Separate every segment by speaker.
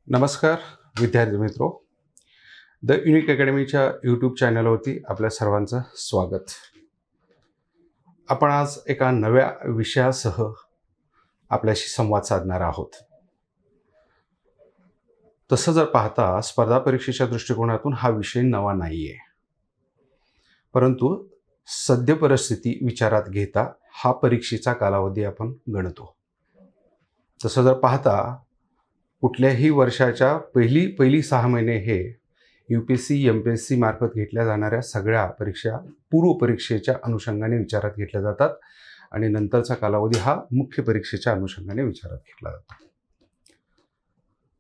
Speaker 1: नमस्कार विद्यार्थी मित्रो, द युनिक अकॅडमीच्या यूट्यूब चॅनलवरती आपल्या सर्वांचं स्वागत। आपण आज एका नव्या विषयासह आपल्याशी संवाद साधणार आहोत। तसं जर पाहता स्पर्धा परीक्षेच्या दृष्टिकोनातून हा विषय नवा नाहीये, परंतु सद्य परिस्थिती विचारात घेता हा परीक्षेचा कालावधी आपण गणतो। तसं जर पाहता कुठल्याही वर्षाच्या पहिली 6 महिने हे UPSC MPSC मार्फत घेतल्या जाणाऱ्या सगळ्या परीक्षा पूर्व परीक्षेच्या अनुषंगाने विचारात घेतल्या जातात आणि नंतरचा कालावधी हा मुख्य परीक्षेच्या अनुषंगाने विचारात घेतला जातो।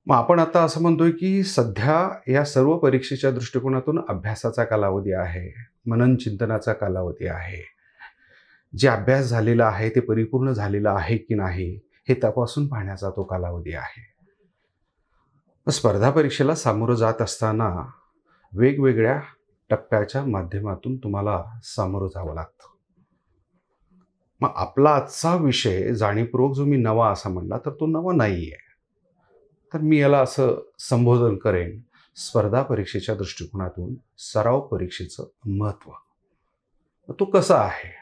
Speaker 1: मग आपण आता असं म्हणतोय की सध्या या सर्व परीक्षेच्या दृष्टिकोनातून अभ्यासाचा कालावधी आहे, मनन चिंतनाचा कालावधी आहे। जे अभ्यास झालेला आहे ते परिपूर्ण झालेला आहे की नाही हे तपासून पाहण्याचा तो कालावधी आहे। स्पर्धा परीक्षेला सामोरं जात असताना वेगवेगळ्या टप्प्याच्या माध्यमातून तुम्हाला सामोरं जावं लागतं। मग आपला आजचा विषय जाणीवपूर्वक जो मी नवा असा म्हणला तर तो नवा नाही आहे, तर मी याला असं संबोधन करेन स्पर्धा परीक्षेच्या दृष्टिकोनातून सराव परीक्षेचं महत्त्व। तो कसा आहे,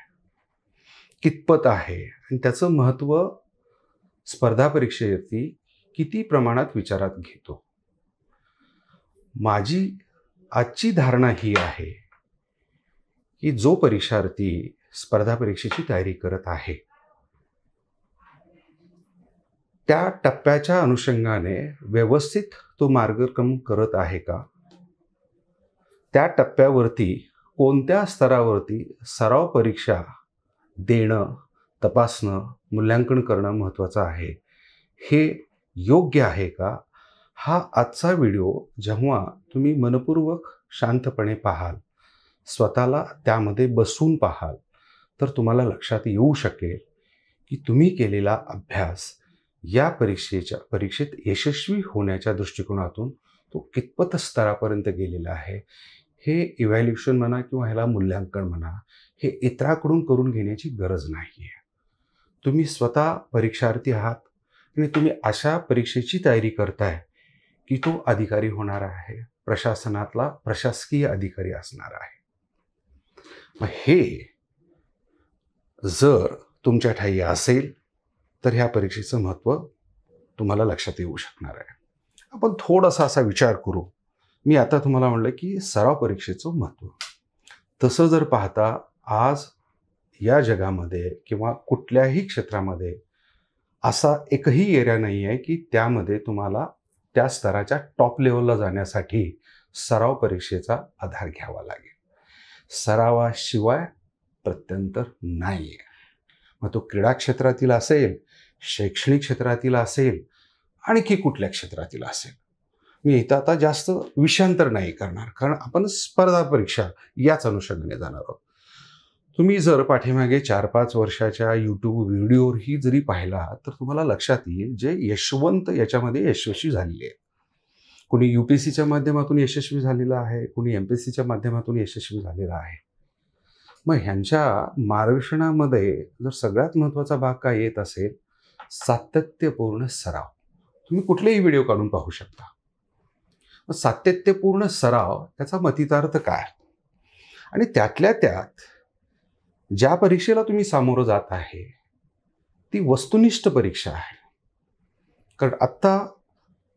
Speaker 1: कितपत आहे आणि त्याचं महत्त्व स्पर्धा परीक्षेवरती किती प्रमाणात विचारात घेतो। माझी आजची धारणा ही आहे की जो परीक्षार्थी स्पर्धा परीक्षेची तयारी करत आहे त्या टप्प्याच्या अनुषंगाने व्यवस्थित तो मार्गक्रमण करत आहे का, त्या टप्प्यावरती कोणत्या स्तरावरती सराव परीक्षा देणं, तपासणं, मूल्यांकन करणं महत्त्वाचं आहे, हे योग्य आहे का, हा आजचा व्हिडिओ जेव्हा तुम्ही मनपूर्वक शांतपणे पाहाल, स्वतःला त्यामध्ये बसून पाहाल, तर तुम्हाला लक्षात येऊ शकेल की तुम्ही केलेला अभ्यास या परीक्षेत यशस्वी होण्याच्या दृष्टिकोनातून तो कितपत स्तरापर्यंत गेलेला आहे। हे इव्हॅल्युएशन म्हणा किंवा ह्याला मूल्यांकन म्हणा, हे इतरांकडून करून घेण्याची गरज नाही आहे। तुम्ही स्वतः परीक्षार्थी आहात आणि तुम्ही अशा परीक्षेची तयारी करताय की तो अधिकारी होणार आहे, प्रशासनातला प्रशासकीय अधिकारी असणार आहे। मग हे जर तुमच्या ठायी असेल तर ह्या परीक्षेचं महत्त्व तुम्हाला लक्षात येऊ शकणार आहे। आपण थोडासा असा विचार करू। मी आता तुम्हाला म्हणलं की सराव परीक्षेचं महत्त्व। तसं जर पाहता आज या जगामध्ये किंवा कुठल्याही क्षेत्रामध्ये असा एकही एरिया नाही आहे की त्यामध्ये तुम्हाला त्या स्तराच्या टॉप लेवलला जाण्यासाठी सराव परीक्षेचा आधार घ्यावा लागेल। सरावाशिवाय प्रत्यंतर नाही आहे। मग तो क्रीडा क्षेत्रातील असेल, शैक्षणिक क्षेत्रातील असेल, आणखी कुठल्या क्षेत्रातील असेल। मी इथं आता जास्त विषयांतर नाही करणार, कारण आपण स्पर्धा परीक्षा याच अनुषंगाने जाणार आहोत। तुम्ही जर पाठीमागे 4-5 वर्षाच्या यूट्यूब व्हिडिओवरही जरी पाहिला तर तुम्हाला लक्षात येईल जे यशवंत याच्यामध्ये यशस्वी झालेले आहे। कोणी UPSCच्या माध्यमातून यशस्वी झालेलं आहे, कोणी MPSCच्या माध्यमातून यशस्वी झालेला आहे। मग ह्यांच्या मार्गदर्शनामध्ये जर सगळ्यात महत्त्वाचा भाग काय येत असेल, सातत्यपूर्ण सराव। तुम्ही कुठलेही व्हिडिओ काढून पाहू शकता। मग सातत्यपूर्ण सराव त्याचा मतितार्थ काय, आणि त्यातल्या त्यात ज्या परीक्षेला तुम्ही सामोरं जात आहे ती वस्तुनिष्ठ परीक्षा आहे। कारण आत्ता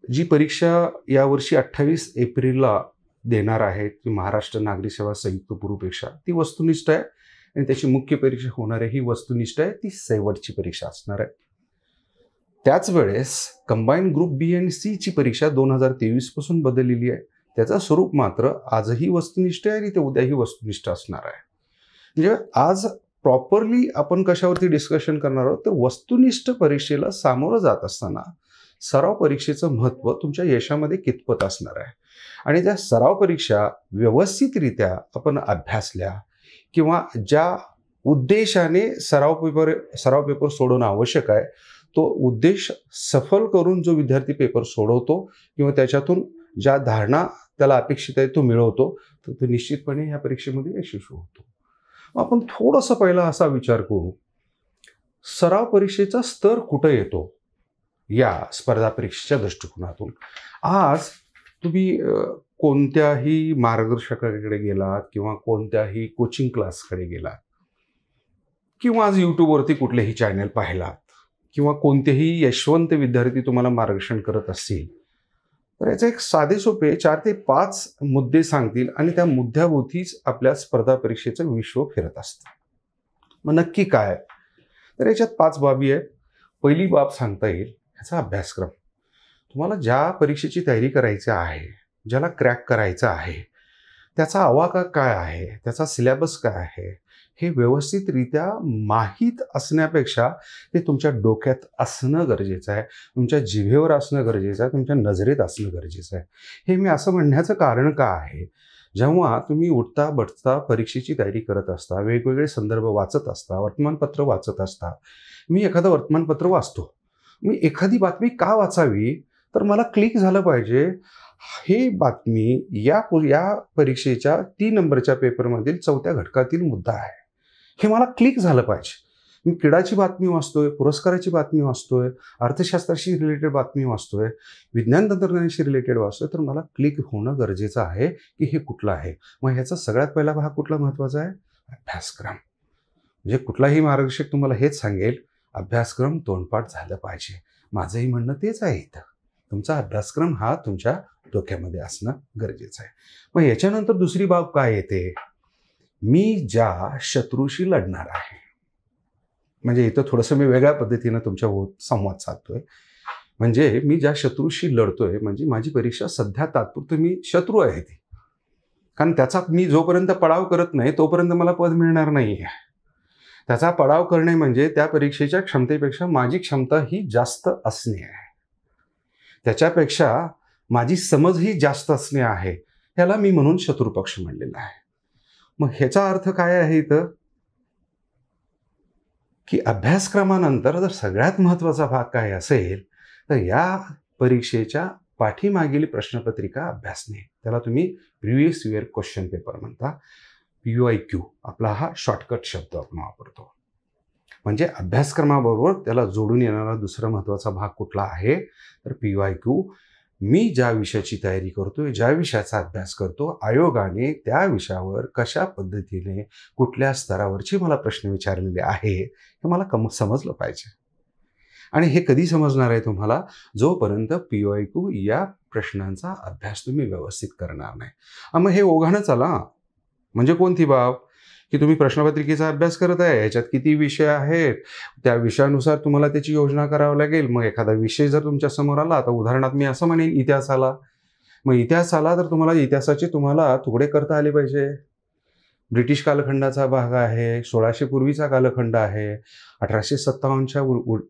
Speaker 1: जी परीक्षा यावर्षी 28 एप्रिलला देणार आहे ती महाराष्ट्र नागरी सेवा संयुक्त पूर्व परीक्षा, ती वस्तुनिष्ठ आहे आणि त्याची मुख्य परीक्षा होणार आहे ही वस्तुनिष्ठ आहे, ती शेवटची परीक्षा असणार आहे। त्याच वेळेस कंबाईन ग्रुप B आणि C ची परीक्षा 2023 पासून बदललेली आहे। त्याचं स्वरूप मात्र आजही वस्तुनिष्ठ आहे आणि ते उद्याही वस्तुनिष्ठ असणार आहे। म्हणजे आज प्रॉपरली आपण कशावरती डिस्कशन करणार आहोत तर वस्तुनिष्ठ परीक्षेला सामोरं जात असताना सराव परीक्षेचं महत्त्व तुमच्या यशामध्ये कितपत असणार आहे, आणि त्या सराव परीक्षा व्यवस्थितरित्या आपण अभ्यासल्या किंवा ज्या उद्देशाने सराव पेपर सोडवणं आवश्यक आहे तो उद्देश सफल करून जो विद्यार्थी पेपर सोडवतो किंवा त्याच्यातून ज्या धारणा त्याला अपेक्षित आहे तो मिळवतो, तर तो निश्चितपणे ह्या परीक्षेमध्ये यशस्वी होतो। आपण थोडासा पहिला असा विचार करू, सराव परीक्षेचा स्तर कुठे येतो या स्पर्धा परीक्षेच्या दृष्टिकोनातून। आज तुम्ही कोणत्याही मार्गदर्शकाकडे गेलात किंवा कोणत्याही कोचिंग क्लासकडे गेलात किंवा आज यूट्यूबवरती कुठलेही चॅनल पाहिलात किंवा कोणतेही यशवंत विद्यार्थी तुम्हाला मार्गदर्शन करत असतील, तर याचे एक साधे सोपे 4 ते 5 मुद्दे सांगतील आणि त्या मुद्द्याभोवतीच आपल्या स्पर्धा परीक्षेचं विश्व फिरत असतं. मग नक्की काय? तर याच्यात 5 बाबी आहेत. पहिली बाब सांगता येईल ह्याचा अभ्यासक्रम. तुम्हाला ज्या परीक्षेची तयारी करायची आहे, ज्याला क्रॅक करायचं आहे, त्याचा आवाका काय आहे, त्याचा सिलेबस काय आहे, हे व्यवस्थितरित्या माहीत असण्यापेक्षा ते तुमच्या डोक्यात असणं गरजेचं आहे, तुमच्या जिभेवर असणं गरजेचं आहे, तुमच्या नजरेत असणं गरजेचं आहे. हे मी असं म्हणण्याचं कारण का आहे, जेव्हा तुम्ही उठता बसता परीक्षेची तयारी करत असता, वेगवेगळे संदर्भ वाचत असता, वर्तमानपत्र वाचत असता. मी एखादं वर्तमानपत्र वाचतो. मी एखादी बातमी का वाचावी? तर मला क्लिक झालं पाहिजे, ही बातमी या परीक्षेच्या 3 नंबरच्या पेपरमधील 4थ्या घटकातील मुद्दा आहे. हे मला क्लिक झालं पाहिजे. मी क्रीडाची बातमी वाचतोय, पुरस्काराची बातमी वाचतोय, अर्थशास्त्राशी रिलेटेड बातमी वाचतोय, विज्ञान तंत्रज्ञानाशी रिलेटेड वाचतोय, तर मला क्लिक होणं गरजेचं आहे की हे कुठलं आहे. मग ह्याचा सगळ्यात पहिला भाग कुठला महत्त्वाचा आहे? अभ्यासक्रम. म्हणजे कुठलाही मार्गदर्शक तुम्हाला हेच सांगेल, अभ्यासक्रम तोंडपाठ झालं पाहिजे. माझंही म्हणणं तेच आहे इथं. तुमचा अभ्यासक्रम हा तुमच्या डोक्यामध्ये असणं गरजेचं आहे. मग याच्यानंतर दुसरी बाब काय येते? मी ज्या शत्रूशी लढणार आहे. म्हणजे इथं थोडंसं मी वेगळ्या पद्धतीनं तुमच्या संवाद साधतोय. म्हणजे मी ज्या शत्रूशी लढतोय, म्हणजे माझी परीक्षा सध्या तात्पुरती मी शत्रू आहे ती. कारण त्याचा मी जोपर्यंत पडाव करत नाही तोपर्यंत मला पद मिळणार नाही आहे. त्याचा पडाव करणे म्हणजे त्या परीक्षेच्या क्षमतेपेक्षा माझी क्षमता ही जास्त असणे आहे. त्याच्यापेक्षा माझी समज ही जास्त असणे आहे. ह्याला मी म्हणून शत्रुपक्ष म्हणलेला आहे. मग ह्याचा अर्थ काय आहे इथं? की अभ्यासक्रमानंतर जर सगळ्यात महत्त्वाचा भाग काय असेल, तर या परीक्षेच्या पाठीमागील प्रश्नपत्रिका अभ्यासणे. त्याला तुम्ही प्रिव्हियस इयर क्वेश्चन पेपर म्हणता. PYQ आपला हा शॉर्टकट शब्द आपण वापरतो. म्हणजे अभ्यासक्रमाबरोबर त्याला जोडून येणारा दुसरा महत्त्वाचा भाग कुठला आहे? तर PYQ. मी ज्या विषयाची तयारी करतोय, ज्या विषयाचा अभ्यास करतो, आयोगाने त्या विषयावर कशा पद्धतीने, कुठल्या स्तरावरचे मला प्रश्न विचारलेले आहे, हे मला समजलं पाहिजे. आणि हे कधी समजणार आहे तुम्हाला? जोपर्यंत PYQ या प्रश्नांचा अभ्यास तुम्ही व्यवस्थित करणार नाही. मग हे ओघानं चला. म्हणजे कोणती बाब? की तुम्ही प्रश्नपत्रिकेचा अभ्यास करत आहे, याच्यात किती विषय आहेत, त्या विषयानुसार तुम्हाला त्याची योजना करावी लागेल. मग एखादा विषय जर तुमच्या समोर आला, तर उदाहरणार्थ मी असं म्हणेन इतिहास आला. मग इतिहास आला तर तुम्हाला इतिहासाचे तुकडे करता आले पाहिजे. ब्रिटिश कालखंडाचा भाग आहे, 1600 पूर्वीचा कालखंड आहे, 1857च्या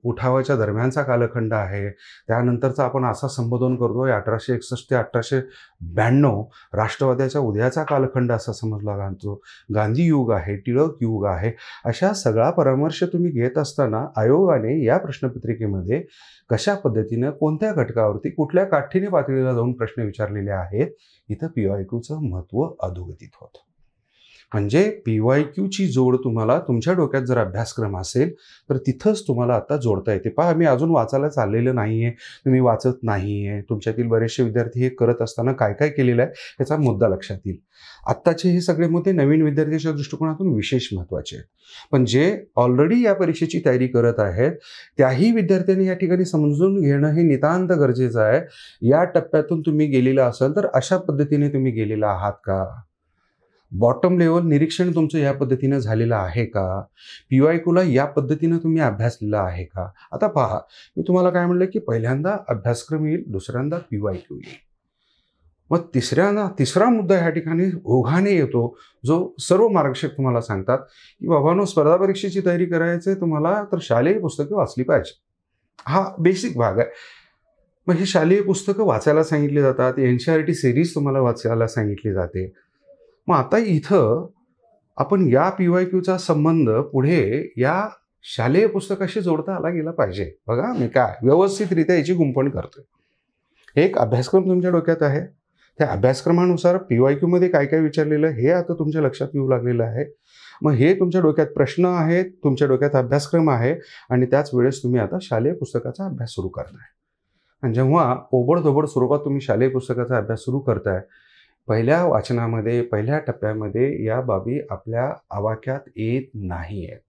Speaker 1: उठावाच्या दरम्यानचा कालखंड आहे, त्यानंतरचा आपण असा संबोधन करतोय 1861 ते 1892 राष्ट्रवाद्याच्या उदयाचा कालखंड असा समजला जातो. गांधी युग आहे, टिळक युग आहे. अशा सगळा परामर्श तुम्ही घेत असताना आयोगाने या प्रश्नपत्रिकेमध्ये कशा पद्धतीनं, कोणत्या घटकावरती, कुठल्या काठीण्य पातळीला जाऊन प्रश्न विचारलेले आहेत, इथं PYQचं महत्त्व अधोगतित होतं. म्हणजे PYQची जोड तुम्हाला तुमच्या डोक्यात जर अभ्यासक्रम असेल तर तिथंच तुम्हाला आता जोडता येते. पहा, मी अजून वाचायला चाललेलं नाही आहे, तुम्ही वाचत नाही आहे. तुमच्यातील बरेचसे विद्यार्थी हे करत असताना काय काय केलेलं आहे याचा मुद्दा लक्षात येईल. आत्ताचे हे सगळे मुद्दे नवीन विद्यार्थ्यांच्या दृष्टिकोनातून विशेष महत्त्वाचे आहेत. पण जे ऑलरेडी या परीक्षेची तयारी करत आहेत त्याही विद्यार्थ्यांनी या ठिकाणी समजून घेणं हे नितांत गरजेचं आहे. या टप्प्यातून तुम्ही गेलेला असाल तर अशा पद्धतीने तुम्ही गेलेला आहात का? बॉटम लेवल निरीक्षण तुमचं या पद्धतीनं झालेलं आहे का? PYQला या पद्धतीनं तुम्ही अभ्यासलेला आहे का? आता पहा, मी तुम्हाला काय म्हणलं की पहिल्यांदा अभ्यासक्रम येईल, दुसऱ्यांदा PYQ येईल. मग तिसरा मुद्दा ह्या ठिकाणी ओघाने येतो, जो सर्व मार्गदर्शक तुम्हाला सांगतात की बाबांनो, स्पर्धा परीक्षेची तयारी करायची आहे तुम्हाला तर शालेय पुस्तकं वाचली पाहिजे. हा बेसिक भाग आहे. मग ही शालेय पुस्तकं वाचायला सांगितली जातात. NCERT सिरीज तुम्हाला वाचायला सांगितली जाते. मग आता इथं आपण या PYQचा संबंध पुढे या शालेय पुस्तकाशी जोडता आला गेला पाहिजे. बघा, मी काय व्यवस्थितरित्या याची गुंफण करतोय. एक अभ्यासक्रम तुमच्या डोक्यात आहे, त्या अभ्यासक्रमानुसार PYQमध्ये काय काय विचारलेलं हे आता तुमच्या लक्षात येऊ लागलेलं आहे. मग हे तुमच्या डोक्यात प्रश्न आहेत, तुमच्या डोक्यात अभ्यासक्रम आहे आणि त्याच वेळेस तुम्ही आता शालेय पुस्तकाचा अभ्यास सुरू करताय. आणि जेव्हा ओबडधोबड स्वरूपात तुम्ही शालेय पुस्तकाचा अभ्यास सुरू करताय, पहिल्या वाचनामध्ये, पहिल्या टप्प्यामध्ये या बाबी आपल्या आवाक्यात येत नाही आहेत.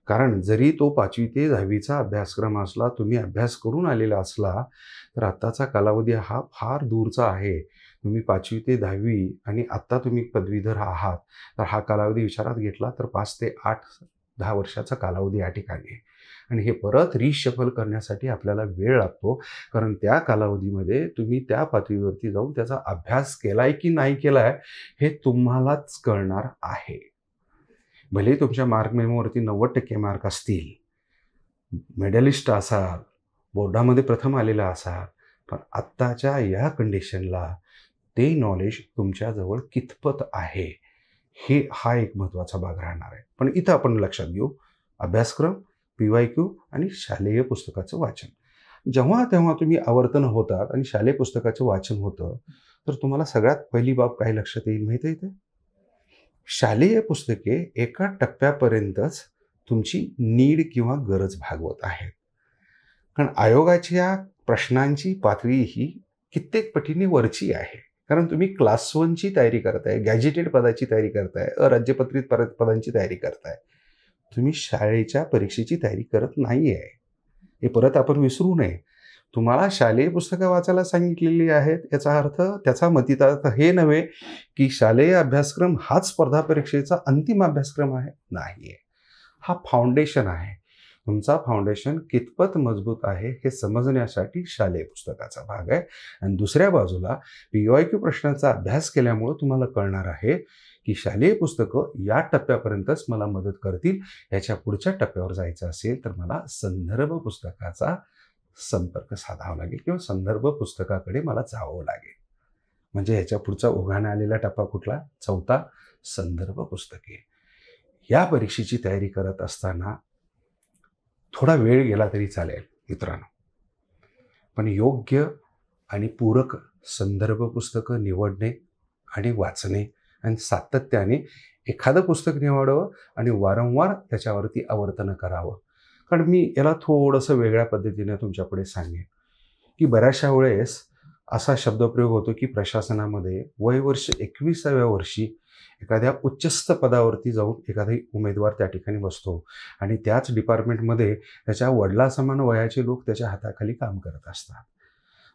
Speaker 1: कारण जरी तो 5वी ते 10वीचा अभ्यासक्रम असला, तुम्ही अभ्यास करून आलेला असला, तर आत्ताचा कालावधी हा फार दूरचा आहे. तुम्ही 5वी ते 10वी आणि आत्ता तुम्ही पदवीधर आहात, तर हा कालावधी विचारात घेतला तर 5 ते 8-10 वर्षाचा कालावधी या ठिकाणी आहे. आणि हे परत रिशफल करण्यासाठी आपल्याला वेळ लागतो. कारण त्या कालावधीमध्ये तुम्ही त्या पातळीवरती जाऊन त्याचा अभ्यास केलाय की नाही केलाय, हे तुम्हालाच कळणार आहे. भलेही तुमच्या मार्क मेमोवरती 90% मार्क असतील, मेडलिस्ट असाल, बोर्डामध्ये प्रथम आलेला असाल, पण आत्ताच्या या कंडिशनला ते नॉलेज तुमच्याजवळ कितपत आहे, हा एक महत्त्वाचा भाग राहणार आहे. पण इथं आपण लक्षात घेऊ, अभ्यासक्रम, PYQ आणि शालेय पुस्तकाचं वाचन. जेव्हा तेव्हा तुम्ही आवर्तन होतात आणि शालेय पुस्तकाचं वाचन होतं, तर तुम्हाला सगळ्यात पहिली बाब काय लक्षात येईल माहिती आहे? शालेय पुस्तके एका टप्प्यापर्यंतच तुमची नीड किंवा गरज भागवत आहेत. कारण आयोगाच्या प्रश्नांची पातळी ही कित्येक पटीने वरची आहे. कारण तुम्ही क्लास 1ची तयारी करताय, गॅजेटेड पदाची तयारी करताय, अराज्यपत्रित पदांची तयारी करताय. तुम्ही शाळेच्या परीक्षेची तयारी करत नाही आहे. हे परत आपण विसरू नये. तुम्हाला शालेय पुस्तकं वाचायला सांगितलेली आहेत, याचा अर्थ, त्याचा मतितार्थ हे नव्हे की शालेय अभ्यासक्रम हाच स्पर्धा परीक्षेचा अंतिम अभ्यासक्रम आहे. नाही आहे. हा फाउंडेशन आहे. तुमचा फाउंडेशन कितपत मजबूत आहे हे समजण्यासाठी शालेय पुस्तकाचा भाग आहे. आणि दुसऱ्या बाजूला PYQ प्रश्नांचा अभ्यास केल्यामुळं तुम्हाला कळणार आहे की शालेय पुस्तकं या टप्प्यापर्यंतच मला मदत करतील. याच्या पुढच्या टप्प्यावर जायचं असेल तर मला संदर्भ पुस्तकाचा संपर्क साधावा लागेल किंवा संदर्भ पुस्तकाकडे मला जावं लागेल. म्हणजे ह्याच्या पुढचा ओघाने आलेला टप्पा कुठला? 4था, संदर्भ पुस्तके. या परीक्षेची तयारी करत असताना थोडा वेळ गेला तरी चालेल मित्रांनो, पण योग्य आणि पूरक संदर्भ पुस्तकं निवडणे आणि वाचणे आणि सातत्याने एखादं पुस्तक निवडावं आणि वारंवार त्याच्यावरती आवर्तन करावं. कारण मी याला थोडंसं वेगळ्या पद्धतीने तुमच्यापुढे सांगेन की बऱ्याचशा वेळेस असा शब्दप्रयोग होतो की प्रशासनामध्ये वयवर्ष 21व्या वर्षी एखाद्या उच्चस्थ पदावरती जाऊन एखादा उमेदवार त्या ठिकाणी बसतो आणि त्याच डिपार्टमेंटमध्ये त्याच्या वडिलासमान वयाचे लोक त्याच्या हाताखाली काम करत असतात.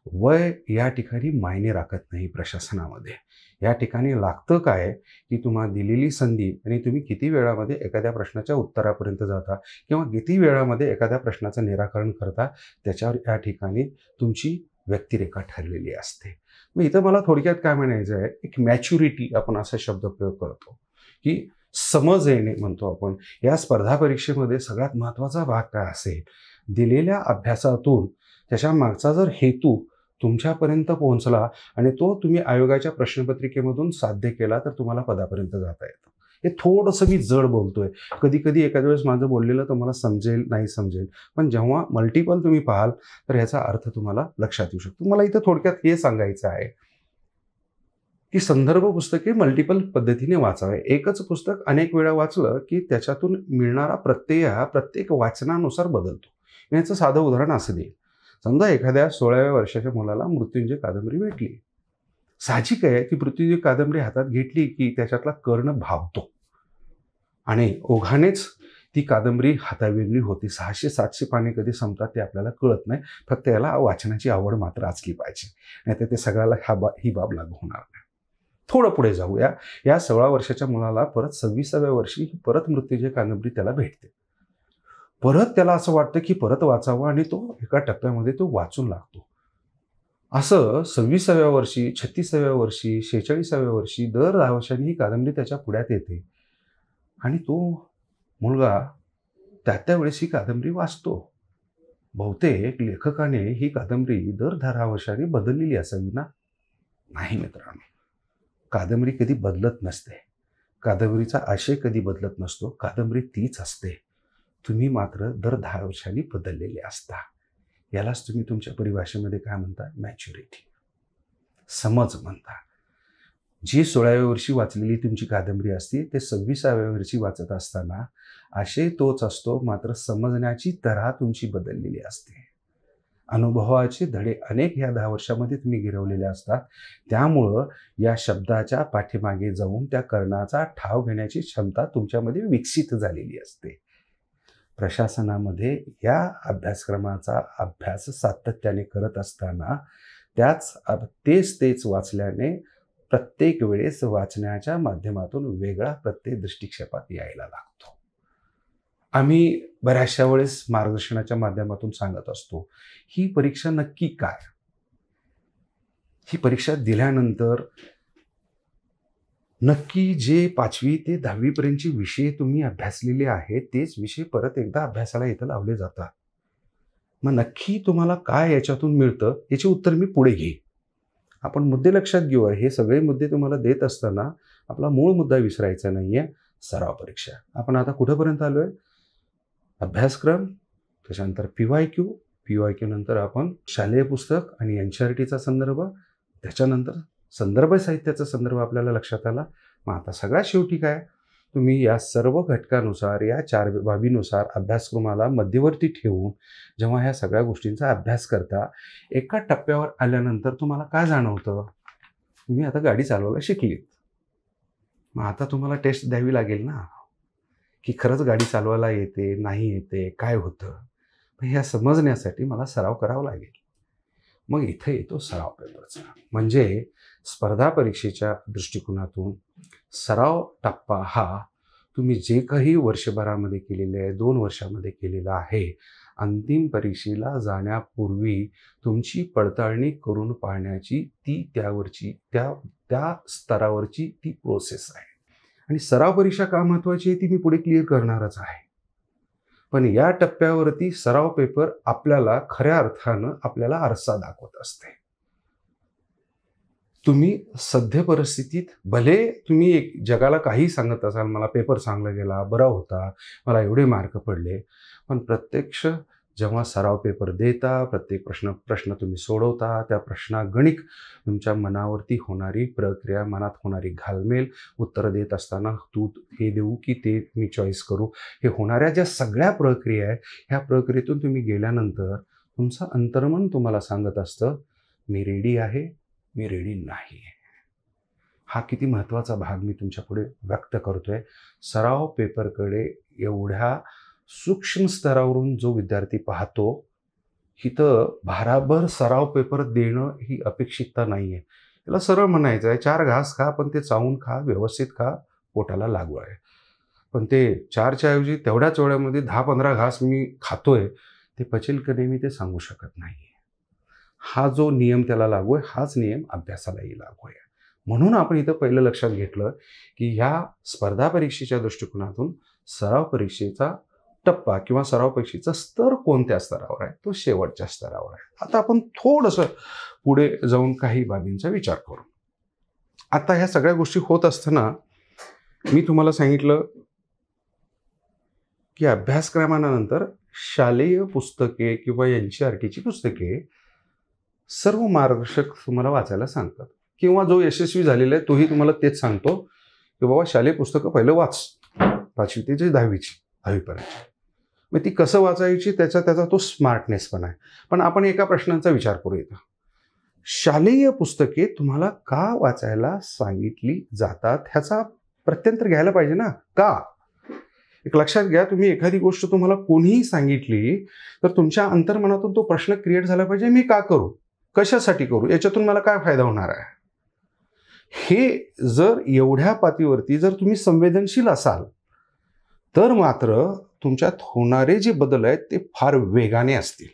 Speaker 1: वय या ठिकाणी मायने राखत नाही प्रशासनामध्ये. या ठिकाणी लागतं काय की तुम्हाला दिलेली संधी आणि तुम्ही किती वेळामध्ये एखाद्या प्रश्नाच्या उत्तरापर्यंत जाता किंवा किती वेळामध्ये एखाद्या प्रश्नाचं निराकरण करता, त्याच्यावर या ठिकाणी तुमची व्यक्तिरेखा ठरलेली असते. मग इथं मला थोडक्यात काय म्हणायचं आहे, एक मॅच्युरिटी आपण असा शब्दप्रयोग करतो की समज येणे म्हणतो आपण. या स्पर्धा परीक्षेमध्ये सगळ्यात महत्त्वाचा भाग काय असेल, दिलेल्या अभ्यासातून त्याच्या मागचा जर हेतू तुमच्यापर्यंत पोहोचला आणि तो तुम्ही आयोगाच्या प्रश्नपत्रिकेमधून साध्य केला तर तुम्हाला पदापर्यंत जाता येतं. हे थोडंसं मी जड बोलतोय. कधी एखाद्या वेळेस माझं बोललेलं तुम्हाला समजेल, नाही समजेल. पण जेव्हा मल्टिपल तुम्ही पाहाल तर ह्याचा अर्थ तुम्हाला लक्षात येऊ शकतो. मला इथं थोडक्यात हे सांगायचं आहे की संदर्भ पुस्तके मल्टिपल पद्धतीने वाचावे. एकच पुस्तक अनेक वेळा वाचलं की त्याच्यातून मिळणारा प्रत्यय हा प्रत्येक वाचनानुसार बदलतो. मी याचं साधं उदाहरण असं देईन. समजा एखाद्या 16व्या वर्षाच्या मुलाला मृत्युंजय कादंबरी भेटली. साहजिक आहे ती मृत्युंजय कादंबरी हातात घेतली की त्याच्यातला कर्ण भावतो आणि ओघानेच ती कादंबरी हातावेगळी होती. 600-700 पाने कधी संपतात ते आपल्याला कळत नाही. फक्त याला वाचनाची आवड मात्र असली पाहिजे, नाहीतर ते सगळ्याला ही बाब लागू होणार नाही. थोडं पुढे जाऊया. या 16 वर्षाच्या मुलाला परत 26व्या वर्षी परत मृत्युंजय कादंबरी त्याला भेटते. परत त्याला असं वाटतं की परत वाचावं आणि तो एका टप्प्यामध्ये तो वाचू लागतो. असं 26व्या वर्षी, 36व्या वर्षी, 46व्या वर्षी दर 10 वर्षांनी ही कादंबरी त्याच्या पुढ्यात येते आणि तो मुलगा त्या वेळेस ही कादंबरी वाचतो. बहुतेक लेखकाने ही कादंबरी दर 10 वर्षांनी बदललेली असावी ना? नाही मित्रांनो, कादंबरी कधी बदलत नसते. कादंबरीचा आशय कधी बदलत नसतो. कादंबरी तीच असते. तुम्ही मात्र दर 10 वर्षांनी बदललेले असता. यालाच तुम्ही तुमच्या परिभाषेमध्ये काय म्हणता? मॅच्युरिटी, समज म्हणता. जी 16व्या वर्षी वाचलेली तुमची कादंबरी असते ते 26व्या वर्षी वाचत असताना आशय तोच असतो, मात्र समजण्याची तऱ्हा तुमची बदललेली असते. अनुभवाचे धडे अनेक ह्या 10 वर्षामध्ये तुम्ही गिरवलेले असतात. त्यामुळं या शब्दाच्या पाठीमागे जाऊन त्या कर्णाचा ठाव घेण्याची क्षमता तुमच्यामध्ये विकसित झालेली असते. प्रशासनामध्ये या अभ्यासक्रमाचा अभ्यास सातत्याने करत असताना तेच वाचल्याने प्रत्येक वेळेस वाचण्याच्या माध्यमातून वेगळा प्रत्यय दृष्टिक्षेपात यायला लागतो. आम्ही बऱ्याचशा वेळेस मार्गदर्शनाच्या माध्यमातून सांगत असतो, ही परीक्षा नक्की काय? ही परीक्षा दिल्यानंतर नक्की जे 5वी ते 10वी पर्यंतचे विषय तुम्ही अभ्यासलेले आहेत तेच विषय परत एकदा अभ्यासाला इथं लावले जातात. मग नक्की तुम्हाला काय याच्यातून मिळतं याचे उत्तर मी पुढे घेईन. आपण मुद्दे लक्षात घेऊया. हे सगळे मुद्दे तुम्हाला देत असताना आपला मूळ मुद्दा विसरायचा नाहीये, सराव परीक्षा. आपण आता कुठेपर्यंत आलोय? अभ्यासक्रम, त्याच्यानंतर PYQ नंतर आपण शालेय पुस्तक आणि NCERTचा संदर्भ, त्याच्यानंतर संदर्भ साहित्याचा संदर्भ आपल्याला लक्षात आला. मग आता सगळ्यात शेवटी काय? तुम्ही या सर्व घटकानुसार, या 4 बाबीनुसार अभ्यासक्रमाला मध्यवर्ती ठेवून जेव्हा ह्या सगळ्या गोष्टींचा अभ्यास करता, एका टप्प्यावर आल्यानंतर तुम्हाला काय जाणवतं? तुम्ही आता गाडी चालवायला शिकलीत. मग आता तुम्हाला टेस्ट द्यावी लागेल ना, की खरंच गाडी चालवायला येते, नाही येते, काय होतं? ह्या समजण्यासाठी मला सराव करावा लागेल. मग इथे येतो सराव पेपरचा. म्हणजे स्पर्धा परीक्षेच्या दृष्टिकोनातून सराव टप्पा हा तुम्ही जे काही वर्षभरामध्ये केलेले आहे, 2 वर्षामध्ये केलेला आहे, अंतिम परीक्षेला जाण्यापूर्वी तुमची पडताळणी करून पाहण्याची त्या स्तरावरची ती प्रोसेस आहे. आणि सराव परीक्षा का महत्त्वाची आहे ती मी पुढे क्लिअर करणारच आहे. पण या टप्प्यावरती सराव पेपर आपल्याला खऱ्या अर्थानं आपल्याला आरसा दाखवत असते. तुम्ही सध्या परिस्थितीत भले तुम्ही जगाला काही सांगत असाल, मला पेपर चांगला गेला, बरा होता, मला एवढे मार्क पडले, पण प्रत्यक्ष जेव्हा सराव पेपर देता, प्रत्येक प्रश्न तुम्ही सोडवता, त्या प्रश्नागणिक तुमच्या मनावरती होणारी प्रक्रिया, मनात होणारी घालमेल, उत्तर देत असताना तू हे देऊ की ते मी चॉईस करू, हे होणाऱ्या ज्या सगळ्या प्रक्रिया आहेत, ह्या प्रक्रियेतून तुम्ही गेल्यानंतर तुमचं अंतर्मन तुम्हाला सांगत असतं, मी रेडी आहे, मी रेडी नाही. हा किती महत्त्वाचा भाग मी तुमच्यापुढे व्यक्त करतोय. सराव पेपरकडे एवढ्या सूक्ष्म स्तरावरून जो विद्यार्थी पाहतो, इथं भाराभर सराव पेपर देणं ही अपेक्षितता नाही आहे. त्याला सरळ म्हणायचं आहे, 4 घास खा, पण ते चावून खा, व्यवस्थित खा, पोटाला लागू आहे. पण ते 4च्या ऐवजी तेवढ्याच वेळामध्ये 10-15 घास मी खातोय, ते पचेल का नाही मी ते सांगू शकत नाही. हा जो नियम त्याला लागू आहे, हाच नियम अभ्यासालाही लागू आहे. म्हणून आपण इथं पहिलं लक्षात घेतलं की ह्या स्पर्धा परीक्षेच्या दृष्टिकोनातून सराव परीक्षेचा टप्पा किंवा सराव परीक्षेचा स्तर कोणत्या स्तरावर आहे? तो शेवटच्या स्तरावर आहे. आता आपण थोडंसं पुढे जाऊन काही बाबींचा विचार करू. आता ह्या सगळ्या गोष्टी होत असताना मी तुम्हाला सांगितलं की अभ्यासक्रमानंतर शालेय पुस्तके किंवा NCERTची पुस्तके सर्व मार्गदर्शक तुम्हाला वाचायला सांगतात, किंवा जो यशस्वी झालेला आहे तोही तुम्हाला तेच सांगतो की बाबा शालेय पुस्तकं पहिलं वाच, 5वी ते 10वी पर्यंत. मग ती कसं वाचायची त्याचा तो स्मार्टनेस पण आहे. पण आपण एका प्रश्नाचा विचार करू इथं. शालेय पुस्तके तुम्हाला का वाचायला सांगितली जातात ह्याचा प्रत्यंतर घ्यायला पाहिजे ना. का? एक लक्षात घ्या, तुम्ही एखादी गोष्ट तुम्हाला कोणीही सांगितली तर तुमच्या अंतर्मनातून तो प्रश्न क्रिएट झाला पाहिजे, मी का करू, कशासाठी करू, याच्यातून मला काय फायदा होणार आहे. हे जर एवढ्या पातळीवरती जर तुम्ही संवेदनशील असाल तर मात्र तुमच्यात होणारे जे बदल आहेत ते फार वेगाने असतील.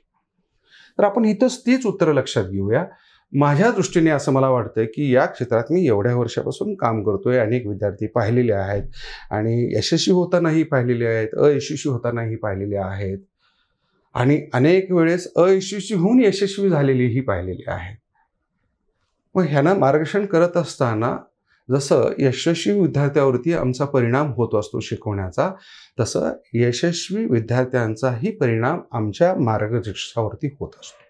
Speaker 1: तर आपण इथंच तीच उत्तरं लक्षात घेऊया. माझ्या दृष्टीने असं मला वाटतं की या क्षेत्रात मी एवढ्या वर्षापासून काम करतोय, अनेक विद्यार्थी पाहिलेले आहेत आणि यशस्वी होतानाही पाहिलेले आहेत, अयशस्वी होतानाही पाहिलेले आहेत आणि अनेक वेळेस अयशस्वी होऊन यशस्वी झालेलीही पाहिलेली आहेत. मग ह्यांना मार्गदर्शन करत असताना जसं यशस्वी विद्यार्थ्यावरती आमचा परिणाम होत असतो शिकवण्याचा, तसं यशस्वी विद्यार्थ्यांचाही परिणाम आमच्या मार्गदर्शनावरती होत असतो.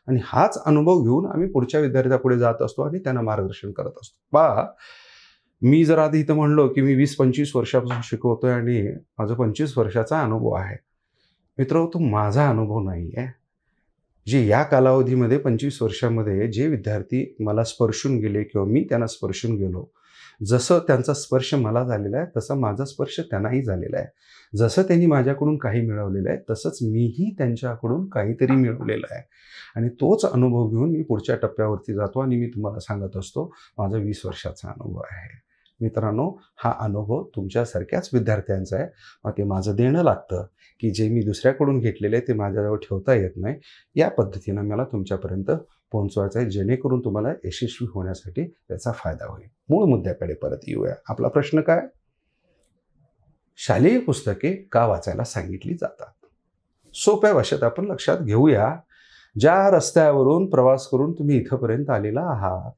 Speaker 1: आणि हाच अनुभव घेऊन आम्ही पुढच्या विद्यार्थ्यापुढे जात असतो आणि त्यांना मार्गदर्शन करत असतो. पहा, मी जर आधी इथं म्हणलो की मी 20-25 वर्षापासून शिकवतोय आणि माझा 25 वर्षाचा अनुभव आहे. मित्र, तो माझा अनुभव नाही आहे, जे या कालावधीमध्ये 25 वर्षामध्ये जे विद्यार्थी मला स्पर्शून गेले किंवा मी त्यांना स्पर्शून गेलो, जसं त्यांचा स्पर्श मला झालेला आहे तसा माझा स्पर्श त्यांनाही झालेला आहे. जसं त्यांनी माझ्याकडून काही मिळवलेलं आहे तसंच मीही त्यांच्याकडून काहीतरी मिळवलेलं आहे. आणि तोच अनुभव घेऊन मी पुढच्या टप्प्यावरती जातो आणि मी तुम्हाला सांगत असतो माझा 20 वर्षाचा अनुभव आहे. मित्रांनो, हा अनुभव तुमच्यासारख्याच विद्यार्थ्यांचा आहे. मग ते माझं देणं लागतं की जे मी दुसऱ्याकडून घेतलेलं आहे ते माझ्याजवळ ठेवता येत नाही. या पद्धतीनं मला तुमच्यापर्यंत पोहोचवायचं आहे, जेणेकरून तुम्हाला यशस्वी होण्यासाठी त्याचा फायदा होईल. मूळ मुद्द्याकडे परत येऊया. आपला प्रश्न काय? शालेय पुस्तके का वाचायला सांगितली जातात? सोप्या भाषेत आपण लक्षात घेऊया. ज्या रस्त्यावरून प्रवास करून तुम्ही इथपर्यंत आलेला आहात,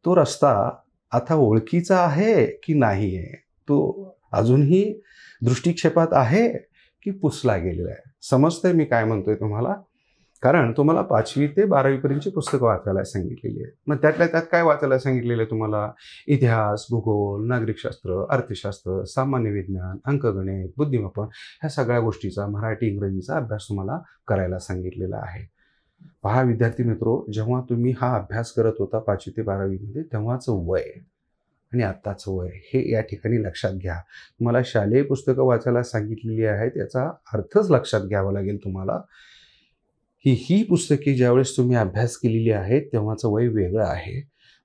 Speaker 1: तो रस्ता आता ओळखीचा आहे की नाही आहे? तो अजूनही दृष्टिक्षेपात आहे की पुसला गेलेला आहे? समजतंय मी काय म्हणतोय तुम्हाला? कारण तुम्हाला 5वी ते 12वी पर्यंतची पुस्तकं वाचायला सांगितलेली आहेत. मग त्यातल्या त्यात काय वाचायला सांगितलेलं आहे तुम्हाला? इतिहास, भूगोल, नागरिकशास्त्र, अर्थशास्त्र, सामान्य विज्ञान, अंकगणित, बुद्धिमापन ह्या सगळ्या गोष्टीचा मराठी, इंग्रजीचा अभ्यास तुम्हाला करायला सांगितलेला आहे. पहा विद्यार्थी मित्रो, जेव्हा तुम्ही हा अभ्यास करत होता 5वी ते 12वी मध्ये, तेव्हाचं वय आणि आत्ताचं वय हे या ठिकाणी लक्षात घ्या. तुम्हाला शालेय पुस्तकं वाचायला सांगितलेली आहेत याचा अर्थच लक्षात घ्यावा लागेल तुम्हाला. ही पुस्तके ज्यावेळेस तुम्ही अभ्यास केलेली आहेत तेव्हाचं वय वेगळं आहे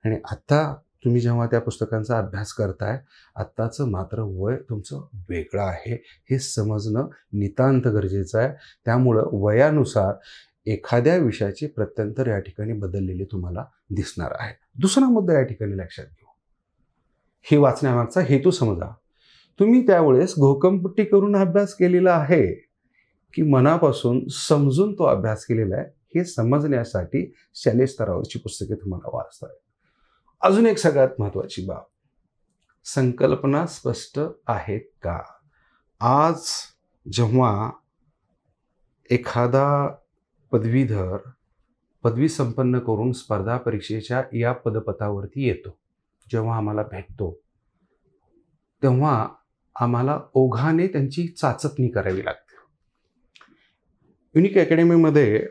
Speaker 1: आणि आत्ता तुम्ही जेव्हा त्या पुस्तकांचा अभ्यास करताय, आत्ताचं मात्र वय तुमचं वेगळं आहे. हे समजणं नितांत गरजेचं आहे. त्यामुळं वयानुसार एखाद्या विषयाचे प्रत्यंतर या ठिकाणी बदललेले तुम्हाला दिसणार आहे. दुसरा मुद्दा या ठिकाणी लक्षात घेऊ. हे वाचण्यामागचा हेतू समजा. तुम्ही त्यावेळेस घोकंपट्टी करून अभ्यास केलेला आहे की मनापासून समजून तो अभ्यास केलेला आहे, हे समजण्यासाठी शालेय स्तरावरची पुस्तके तुम्हाला वाचता आहेत. अजून एक सगळ्यात महत्त्वाची बाब, संकल्पना स्पष्ट आहेत का? आज जेव्हा एखादा पदवीधर पदवी संपन्न करून स्पर्धा परीक्षेच्या या पदपथावरती येतो, जेव्हा आम्हाला भेटतो, तेव्हा आम्हाला ओघाने त्यांची चाचपणी करावी लागते. युनिक अकॅडमीमध्ये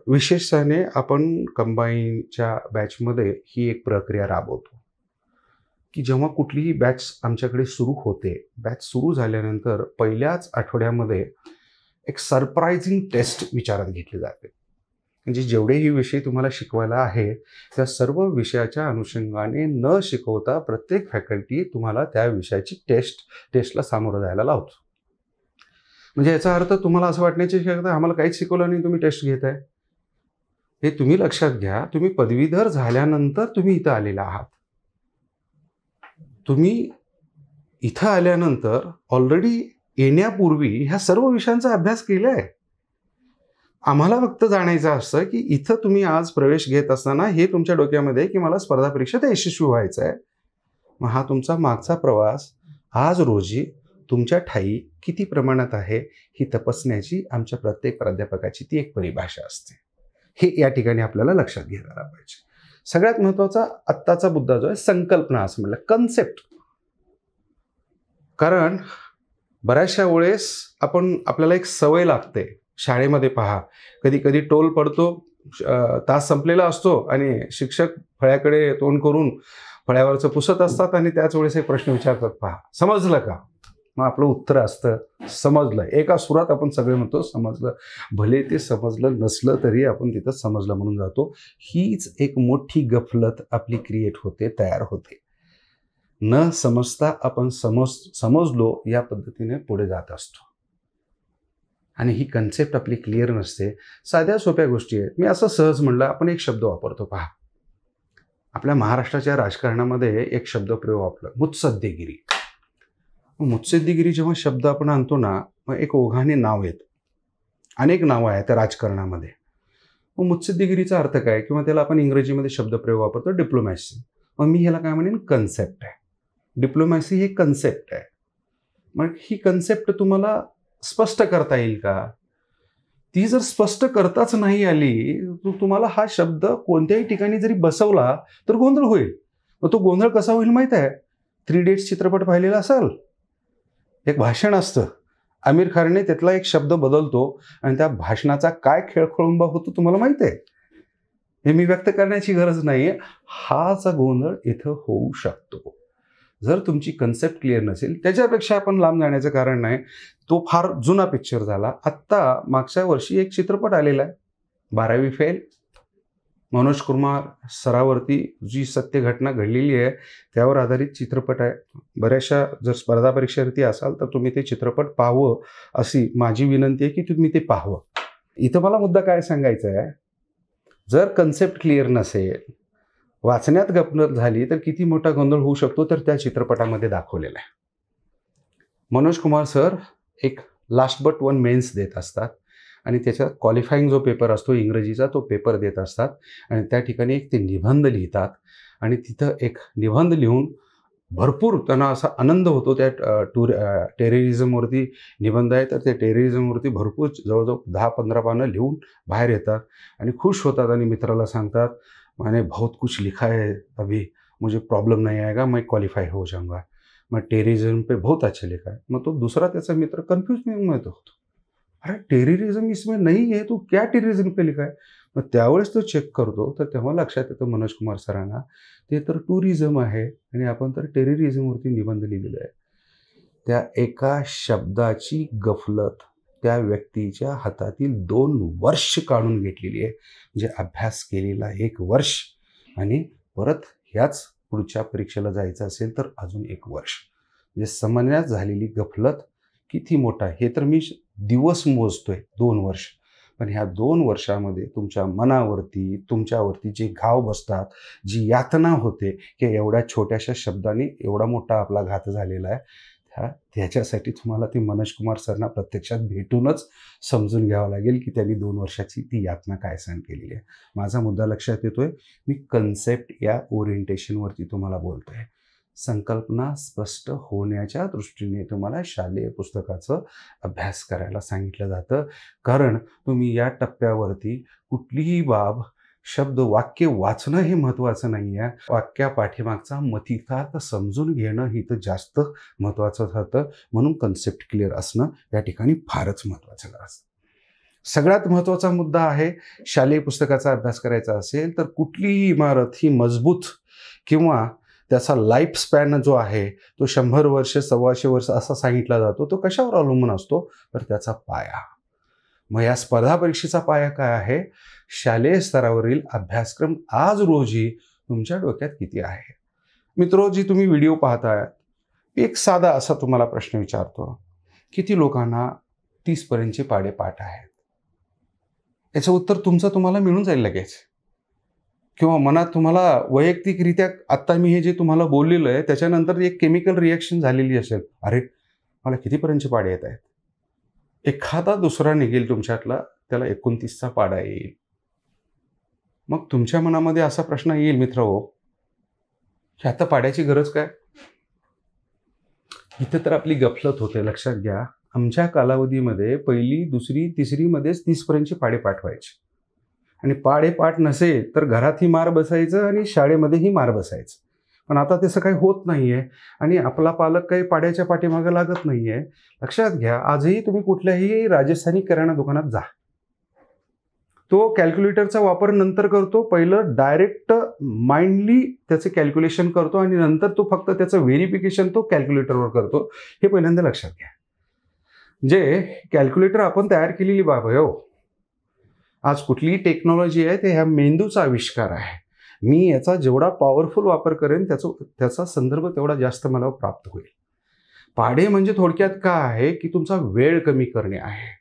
Speaker 1: विशेषतः आपण कंबाईनच्या बॅचमध्ये ही एक प्रक्रिया राबवतो की जेव्हा कुठलीही बॅच आमच्याकडे सुरू होते, बॅच सुरू झाल्यानंतर पहिल्याच आठवड्यामध्ये एक सरप्रायझिंग टेस्ट विचारात घेतली जाते. म्हणजे जेवढेही विषय तुम्हाला शिकवायला आहे त्या सर्व विषयाच्या अनुषंगाने न शिकवता प्रत्येक फॅकल्टी तुम्हाला त्या विषयाची टेस्टला सामोरं जायला लावतो. म्हणजे याचा अर्थ तुम्हाला असं वाटण्याची शक्यता आम्हाला काहीच शिकवलं नाही, तुम्ही टेस्ट घेताय. हे तुम्ही लक्षात घ्या. तुम्ही पदवीधर झाल्यानंतर तुम्ही इथं आलेला आहात. तुम्ही इथं आल्यानंतर ऑलरेडी येण्यापूर्वी ह्या सर्व विषयांचा अभ्यास केला आहे. आम्हाला फक्त जाणायचं असतं की इथं तुम्ही आज प्रवेश घेत असताना हे तुमच्या डोक्यामध्ये की मला स्पर्धा परीक्षेत यशस्वी व्हायचं आहे. मग हा तुमचा मागचा प्रवास आज रोजी तुमच्या ठायी किती प्रमाणात आहे ही तपासण्याची आमच्या प्रत्येक प्राध्यापकाची ती एक परिभाषा असते. हे या ठिकाणी आपल्याला लक्षात घ्यायला पाहिजे. सगळ्यात महत्त्वाचा आत्ताचा मुद्दा जो आहे संकल्पना, असं म्हटलं कन्सेप्ट. कारण बऱ्याचशा वेळेस आपल्याला एक सवय लागते. शाळेमध्ये पहा, कधी कधी टोल पडतो, तास संपलेला असतो आणि शिक्षक फळ्याकडे तोंड करून फळ्यावरचं पुसत असतात आणि त्याच वेळेस एक प्रश्न विचारतात, पहा समजलं का? मग आपलं उत्तर असतं समजलं. एका सुरात आपण सगळे म्हणतो समजलं. भले ते समजलं नसलं तरी आपण तिथं समजलं म्हणून जातो. हीच एक मोठी गफलत आपली क्रिएट होते, तयार होते. न समजता आपण समजलो या पद्धतीने पुढे जात असतो आणि ही कन्सेप्ट आपली क्लिअर नसते. साध्या सोप्या गोष्टी आहेत. मी असं सहज म्हणलं, आपण एक शब्द वापरतो पहा. आपल्या महाराष्ट्राच्या राजकारणामध्ये एक शब्दप्रयोग वापरला, मुत्सद्देगिरी. मुत्सद्देगिरी जेव्हा शब्द आपण आणतो ना, मग एक ओघाने नाव येतं. अनेक नावं आहेत त्या राजकारणामध्ये. मग मुत्सद्देगिरीचा अर्थ काय? किंवा त्याला आपण इंग्रजीमध्ये शब्दप्रयोग वापरतो डिप्लोमॅसी. मग मी ह्याला काय म्हणेन, कन्सेप्ट आहे. डिप्लोमॅसी हे कन्सेप्ट आहे. मग ही कन्सेप्ट तुम्हाला स्पष्ट करता येईल का? ती जर स्पष्ट करताच नाही आली तर तुम्हाला हा शब्द कोणत्याही ठिकाणी जरी बसवला तर गोंधळ होईल. मग तो गोंधळ कसा होईल माहीत आहे? 3 Idiots चित्रपट पाहिलेला असाल. एक भाषण असतं, आमिर खानने त्यातला एक शब्द बदलतो आणि त्या भाषणाचा काय खेळखोळंबा होतो तुम्हाला माहिती आहे. हे मी व्यक्त करण्याची गरज नाही आहे. हाच गोंधळ इथं होऊ शकतो. जर तुमची कन्सेप्ट क्लिअर नसेल, त्याच्यापेक्षा आपण लांब जाण्याचं कारण नाही. तो फार जुना पिक्चर झाला. आत्ता मागच्या वर्षी एक चित्रपट आलेला आहे, 12वी फेल. मनोज कुमार सरावरती जी सत्य घटना घडलेली आहे त्यावर आधारित चित्रपट आहे. बऱ्याचशा जर स्पर्धा परीक्षार्थी असाल तर तुम्ही ते चित्रपट पाहावं अशी माझी विनंती आहे की तुम्ही ते पाहावं. इथं मला मुद्दा काय सांगायचा आहे, जर कन्सेप्ट क्लिअर नसेल, वाचण्यात गफलत झाली तर किती मोठा गोंधळ होऊ शकतो तर त्या चित्रपटामध्ये दाखवलेला आहे. मनोज कुमार सर एक लास्ट बट वन मेन्स देत असतात आणि त्याच्यात क्वालिफाईंग जो पेपर असतो इंग्रजीचा तो पेपर देत असतात आणि त्या ठिकाणी एक ते निबंध लिहितात आणि तिथं एक निबंध लिहून भरपूर त्यांना असा आनंद होतो. त्या टेररिझमवरती निबंध आहे तर ते टेररिझमवरती भरपूर जवळजवळ 10-15 पानं लिहून बाहेर येतात आणि खुश होतात आणि मित्राला सांगतात, मैंने बहुत कुछ लिखा है अभी, मुझे प्रॉब्लम नहीं आएगा, मैं क्वालिफाई हो जाऊंगा, मैं टेररिज्म पे बहुत अच्छा लिखा है. मग तो दुसरा त्याचा मित्र कन्फ्यूज में होतो, अरे टेररिज्म इसमें नहीं है, तू क्या टेररिज्म पे लिखा है. मग त्यावेळेस तो चेक करतो तर तेव्हा लक्षात येतं मनोज कुमार सरांना ते तर टुरिझम आहे आणि आपण तर टेररिझमवरती निबंध लिहिलेला आहे. त्या एका शब्दाची गफलत त्या व्यक्तीच्या हातातील 2 वर्ष काढून घेतलेली आहे. म्हणजे अभ्यास केलेला 1 वर्ष आणि परत ह्याच पुढच्या परीक्षेला जायचं असेल तर अजून 1 वर्ष. म्हणजे समजण्यात झालेली गफलत किती मोठा आहे हे तर मी दिवस मोजतोय, 2 वर्ष. पण ह्या 2 वर्षामध्ये तुमच्या मनावरती तुमच्यावरती जे घाव बसतात, जी यातना होते की एवढ्या छोट्याशा शब्दाने एवढा मोठा आपला घात झालेला आहे, त्याच्यासाठी तुम्हाला ती मनोज कुमार सरना प्रत्यक्षात भेटूनच समजून घ्यावं लागेल की त्यांनी 2 वर्षाची ती यातना काय सहन केलेली आहे. माझा मुद्दा लक्षात येतोय. मी कन्सेप्ट या ओरिएंटेशनवरती तुम्हाला बोलतोय. संकल्पना स्पष्ट होण्याच्या दृष्टीने तुम्हाला शालेय पुस्तकाचं अभ्यास करायला सांगितलं जातं. कारण तुम्ही या टप्प्यावरती कुठलीही बाब, शब्द, वाक्य वाचणं हे महत्त्वाचं नाही आहे. वाक्या पाठीमागचा मतितार्थ समजून घेणं ही तर जास्त महत्त्वाचं ठरतं. म्हणून कन्सेप्ट क्लिअर असणं या ठिकाणी फारच महत्त्वाचं असतं. सगळ्यात महत्त्वाचा मुद्दा आहे, शालेय पुस्तकाचा अभ्यास करायचा असेल तर कुठलीही इमारत ही मजबूत किंवा त्याचा लाईफ स्पॅन जो आहे तो 100 वर्ष 125 वर्ष असा सांगितला जातो. तो कशावर अवलंबून असतो तर त्याचा पाया. मग या स्पर्धा परीक्षेचा पाया काय आहे? शालेय स्तरावरील अभ्यासक्रम आज रोजी तुमच्या डोक्यात किती आहे? मित्रो, जी तुम्ही व्हिडिओ पाहताय, एक साधा असा तुम्हाला प्रश्न विचारतो, किती लोकांना 30 पर्यंतचे पाढे पाठ आहेत? याचं उत्तर तुमचं तुम्हाला मिळून जाईल लगेच. किंवा मनात तुम्हाला वैयक्तिकरित्या आत्ता मी हे जे तुम्हाला बोललेलं आहे त्याच्यानंतर एक केमिकल रिॲक्शन झालेली असेल, अरे मला कितीपर्यंतचे पाढे येत आहेत. एखादा दुसरा निघेल तुमच्यातला, त्याला 29चा पाढा येईल. मग तुमच्या मनामध्ये असा प्रश्न येईल, मित्र हो, की आता पाढ्याची गरज काय? इथं तर आपली गफलत होते. लक्षात घ्या, आमच्या कालावधीमध्ये 1ली, 2री, 3रीमध्येच 30 पर्यंतचे पाढे पाठ व्हायचे आणि पाढे पाठ नसेल तर घरातही मार बसायचं आणि शाळेमध्येही मार बसायचं. पण आता तसं काही होत नाही आहे आणि आपला पालक काही पाढ्याच्या पाठीमागं लागत नाही आहे. लक्षात घ्या, आजही तुम्ही कुठल्याही राजस्थानी किराणा दुकानात जा, तो कॅल्क्युलेटरचा वापर नंतर करतो. पहिलं डायरेक्ट माइंडली त्याचे कॅल्क्युलेशन करतो आणि नंतर तो फक्त त्याचं व्हेरिफिकेशन तो कॅल्क्युलेटरवर करतो. हे पहिल्यांदा लक्षात घ्या. जे कॅल्क्युलेटर आपण तयार केलेली बाब आहे हो. आज कुठलीही टेक्नॉलॉजी आहे ते ह्या मेंदूचा आविष्कार आहे. मी याचा जेवढा पॉवरफुल वापर करेन त्याचा संदर्भ तेवढा जास्त मला प्राप्त होईल. पाढे म्हणजे थोडक्यात काय आहे की तुमचा वेळ कमी करणे आहे.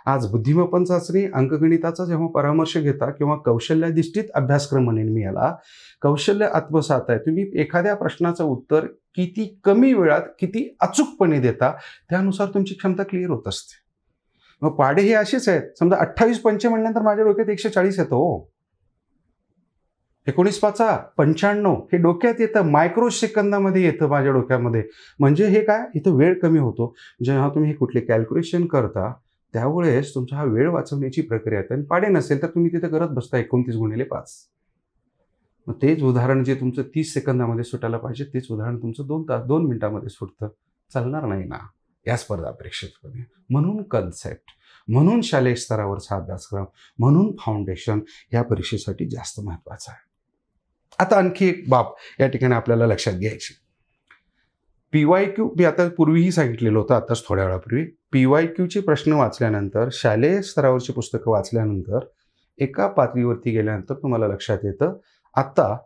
Speaker 1: आज बुद्धिमत्ता चाचणी, अंकगणिताचा जेव्हा परामर्श घेता किंवा कौशल्याधिष्ठित अभ्यासक्रम म्हणेन मी याला, कौशल्य आत्मसात आहे. तुम्ही एखाद्या प्रश्नाचं उत्तर किती कमी वेळात किती अचूकपणे देता त्यानुसार तुमची क्षमता क्लिअर होत असते. मग पाढे हे असेच आहेत. समजा 28 पंचे म्हणल्यानंतर माझ्या डोक्यात 140 येतं हो. 19 5 95 हे डोक्यात येतं, मायक्रो सेकंदामध्ये येतं माझ्या डोक्यामध्ये. म्हणजे हे काय, इथं वेळ कमी होतो. जेव्हा तुम्ही हे कुठले कॅल्क्युलेशन करता त्यावेळेस तुमचा हा वेळ वाचवण्याची प्रक्रिया आहे. आणि पाढे नसेल तर तुम्ही तिथे करत बसता 29 × 5. मग तेच उदाहरण जे तुमचं 30 सेकंदामध्ये सुटायला पाहिजे तेच उदाहरण तुमचं 2 मिनिटामध्ये सुटतं. चालणार नाही ना. या स्पर्धा परीक्षेमध्ये. म्हणून कन्सेप्ट, म्हणून शालेय स्तरावरचा अभ्यासक्रम, म्हणून फाउंडेशन या परीक्षेसाठी जास्त महत्त्वाचं आहे. आता आणखी एक बाब या ठिकाणी आपल्याला लक्षात घ्यायची. PYQ मी आता पूर्वीही सांगितलेलं होतं, आताच थोड्या वेळापूर्वी. PYQचे प्रश्न वाचल्यानंतर, शालेय स्तरावरची पुस्तकं वाचल्यानंतर, एका पातळीवरती गेल्यानंतर तुम्हाला लक्षात येतं आता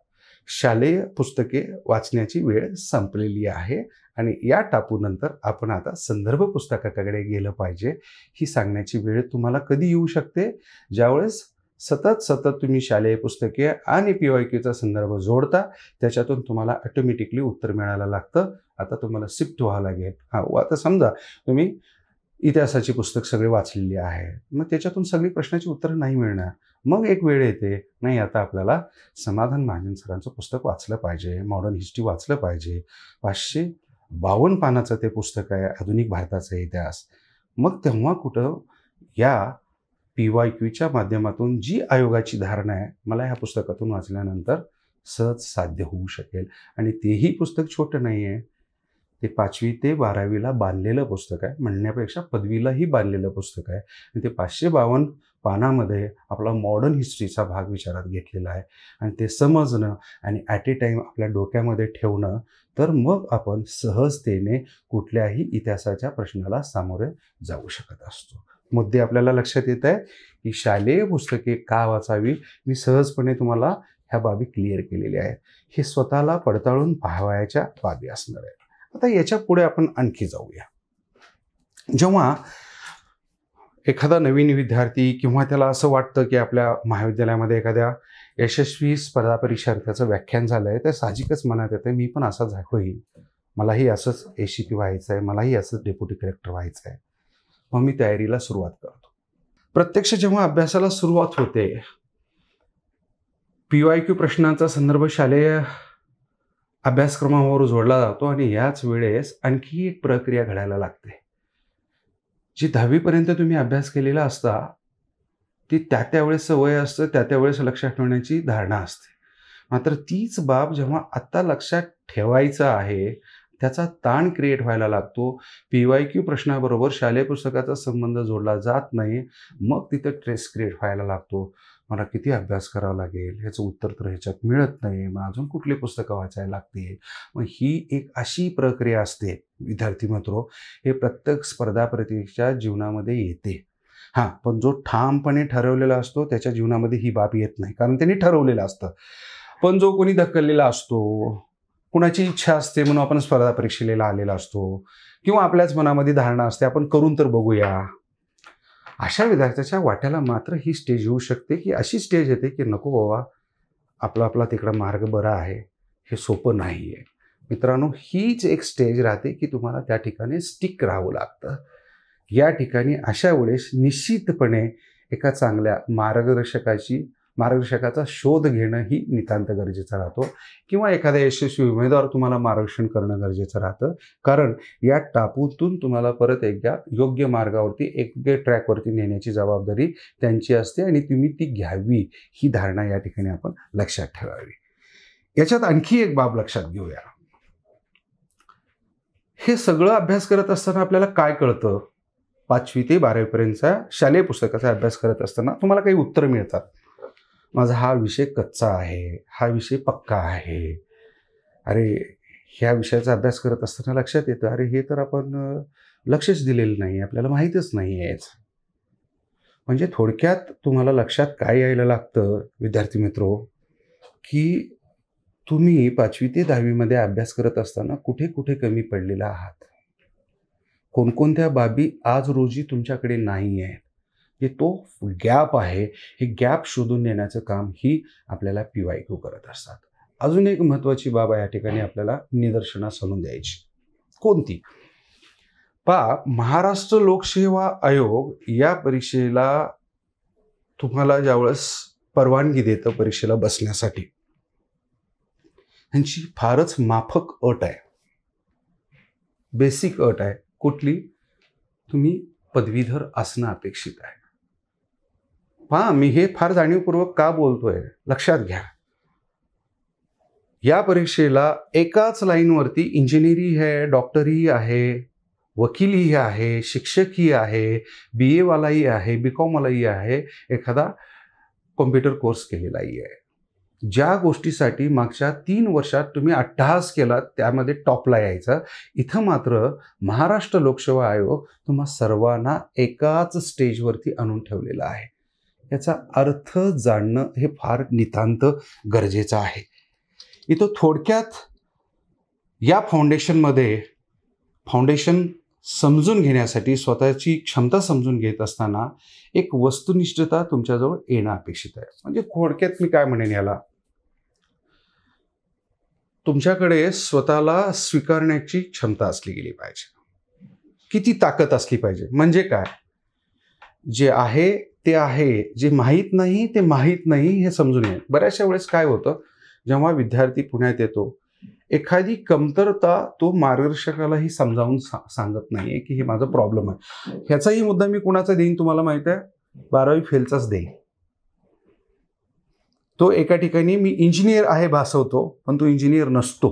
Speaker 1: शालेय पुस्तके वाचण्याची वेळ संपलेली आहे आणि या टापूनंतर आपण आता संदर्भ पुस्तकाकडे गेलं पाहिजे. ही सांगण्याची वेळ तुम्हाला कधी येऊ शकते? ज्यावेळेस सतत तुम्ही शालेय पुस्तके आणि PYQचा संदर्भ जोडता, त्याच्यातून तुम्हाला ऑटोमॅटिकली उत्तर मिळायला लागतं. आता तुम्हाला शिफ्ट व्हावं लागेल. आता समजा तुम्ही इतिहासाची पुस्तक सगळे वाचलेली आहे, मग त्याच्यातून सगळी प्रश्नाची उत्तरं नाही मिळणार. मग एक वेळ येते, नाही आता आपल्याला समाधान महाजन सरांचं पुस्तक वाचलं पाहिजे, मॉडर्न हिस्ट्री वाचलं पाहिजे. 552 पानाचं ते पुस्तक आहे, आधुनिक भारताचा इतिहास. मग तेव्हा कुठं या PYQच्या माध्यमातून जी आयोगाची धारणा आहे, मला ह्या पुस्तकातून वाचल्यानंतर सहज साध्य होऊ शकेल. आणि तेही पुस्तक छोटं नाही आहे, ते 5वी ते 12वीला बांधलेलं पुस्तक आहे, म्हणण्यापेक्षा पदवीलाही बांधलेलं पुस्तक आहे. आणि ते 552 पानामध्ये आपला मॉडर्न हिस्ट्रीचा भाग विचारात घेतलेला आहे. आणि ते समजणं आणि ॲट ए टाईम आपल्या डोक्यामध्ये ठेवणं, तर मग आपण सहजतेने कुठल्याही इतिहासाच्या प्रश्नाला सामोरे जाऊ शकत असतो. मुद्दे आपल्याला लक्षात येत आहे की शालेय पुस्तके का वाचावी, मी सहजपणे तुम्हाला ह्या बाबी क्लिअर केलेल्या आहेत. हे स्वतःला पडताळून पाहावयाच्या बाबी असणार आहेत. आता याच्या पुढे आपण आणखी जाऊया. जेव्हा एखादा नवीन विद्यार्थी किंवा त्याला असं वाटतं की आपल्या महाविद्यालयामध्ये एखाद्या यशस्वी स्पर्धा परीक्षार्थ्याचं व्याख्यान झालं आहे, तर साहजिकच मनात येतं मी पण असाच होईल, मलाही असंच ACP व्हायचं आहे, मलाही असंच डेप्युटी कलेक्टर व्हायचं आहे. मग मी तयारीला सुरुवात करतो. प्रत्यक्ष जेव्हा अभ्यासाला सुरुवात होते, PYQ प्रश्नांचा संदर्भ शालेय अभ्यासक्रमावर जोडला जातो आणि याच वेळेस आणखी एक प्रक्रिया घडायला लागते. जी 10वीपर्यंत तुम्ही अभ्यास केलेला असता, ती त्यावेळेस वय असतं, त्यावेळेस लक्षात ठेवण्याची धारणा असते. मात्र तीच बाब जेव्हा आत्ता लक्षात ठेवायचं आहे, त्याचा ताण क्रिएट व्हायला लागतो. PYQ प्रश्नाबरोबर शालेय पुस्तकाचा संबंध जोडला जात नाही. मग तिथं स्ट्रेस क्रिएट व्हायला लागतो. मला किती अभ्यास करावा लागेल, ह्याचं उत्तर तर ह्याच्यात मिळत नाही, मग अजून कुठली पुस्तकं वाचायला लागतील. मग ही एक अशी प्रक्रिया असते विद्यार्थी मित्रो, हे प्रत्येक स्पर्धा परीक्षेच्या जीवनामध्ये येते. पण जो ठामपणे ठरवलेला असतो त्याच्या जीवनामध्ये ही बाब येत नाही, कारण त्यांनी ठरवलेलं असतं. पण जो कोणी धक्कलेला असतो, कुणाची इच्छा असते म्हणून आपण स्पर्धा परीक्षेला आलेला असतो, किंवा आपल्याच मनामध्ये धारणा असते आपण करून तर बघूया, अशा विद्यार्थ्याच्या वाट्याला मात्र ही स्टेज येऊ शकते की अशी स्टेज येते की नको बाबा, आपला तिकडं मार्ग बरा आहे, हे सोपं नाही आहे. मित्रांनो, हीच एक स्टेज राहते की तुम्हाला त्या ठिकाणी स्टिक राहावं लागतं. या ठिकाणी अशा वेळेस निश्चितपणे एका चांगल्या मार्गदर्शकाचा शोध घेणं ही नितांत गरजेचं राहतो, किंवा एखाद्या यशस्वी उमेदवार तुम्हाला मार्गदर्शन करणं गरजेचं राहतं. कारण या टापूतून तुम्हाला परत एकदा योग्य मार्गावरती, योग्य ट्रॅकवरती नेण्याची जबाबदारी त्यांची असते आणि तुम्ही ती घ्यावी, ही धारणा या ठिकाणी आपण लक्षात ठेवावी. याच्यात आणखी एक बाब लक्षात घेऊया. हे सगळं अभ्यास करत असताना आपल्याला काय कळतं? 5वी ते 12वीपर्यंतचा शालेय पुस्तकाचा अभ्यास करत असताना तुम्हाला काही उत्तरं मिळतात. माझा हा विषय कच्चा आहे, हा विषय पक्का आहे. अरे, ह्या विषयाचा अभ्यास करत असताना लक्षात येतं, अरे हे तर आपण लक्षच दिलेलं नाही, आपल्याला माहीतच नाही आहे. म्हणजे थोडक्यात तुम्हाला लक्षात काय यायला लागतं विद्यार्थी मित्रो, की तुम्ही 5वी ते 10वीमध्ये अभ्यास करत असताना कुठे कुठे कमी पडलेला आहात, कोणकोणत्या बाबी आज रोजी तुमच्याकडे नाही आहेत, हे तो गॅप आहे. हे गॅप शोधून देण्याचं काम ही आपल्याला PYQ करत असतात. अजून एक महत्त्वाची बाब या ठिकाणी आपल्याला निदर्शनास आणून द्यायची. कोणती? महाराष्ट्र लोकसेवा आयोग या परीक्षेला तुम्हाला ज्यावेळेस परवानगी देतं परीक्षेला बसण्यासाठी, ह्यांची फारच माफक अट आहे, बेसिक अट आहे. कुठली? तुम्ही पदवीधर असणं अपेक्षित आहे. मी हे फार जाणीवपूर्वक का बोलतोय लक्षात घ्या. या परीक्षेला एकाच लाईनवरती इंजिनिअरिंग आहे, डॉक्टरी आहे, वकिलीही आहे, शिक्षकही आहे, BA वालाही आहे, BCom वालाही आहे, एखादा कॉम्प्युटर कोर्स केलेलाही आहे. ज्या गोष्टीसाठी मागच्या 3 वर्षात तुम्ही अट्टहास केलात त्यामध्ये टॉपला यायचं, इथं मात्र महाराष्ट्र लोकसेवा आयोग तुम्हा सर्वांना एकाच स्टेजवरती आणून ठेवलेला आहे. याचा अर्थ जाणणं हे फार नितांत गरजेचं आहे. इथं थोडक्यात या फाउंडेशन समजून घेण्यासाठी स्वतःची क्षमता समजून घेत असताना एक वस्तुनिष्ठता तुमच्याजवळ येणं अपेक्षित आहे. म्हणजे थोडक्यात मी काय म्हणेन याला, तुमच्याकडे स्वतःला स्वीकारण्याची क्षमता असली गेली पाहिजे. किती ताकद असली पाहिजे म्हणजे काय, जे आहे ते आहे, जे माहीत नाही ते माहीत नाही हे समजून येईल. बऱ्याचशा वेळेस काय होतं, जेव्हा विद्यार्थी पुण्यात येतो, एखादी कमतरता तो मार्गदर्शकालाही समजावून सांगत नाहीये की हे माझा प्रॉब्लेम आहे. ह्याचाही मुद्दा मी कुणाचा देईन तुम्हाला माहिती आहे, 12वी फेलचाच देईन. तो एका ठिकाणी मी इंजिनियर आहे भासवतो, पण तो इंजिनियर नसतो.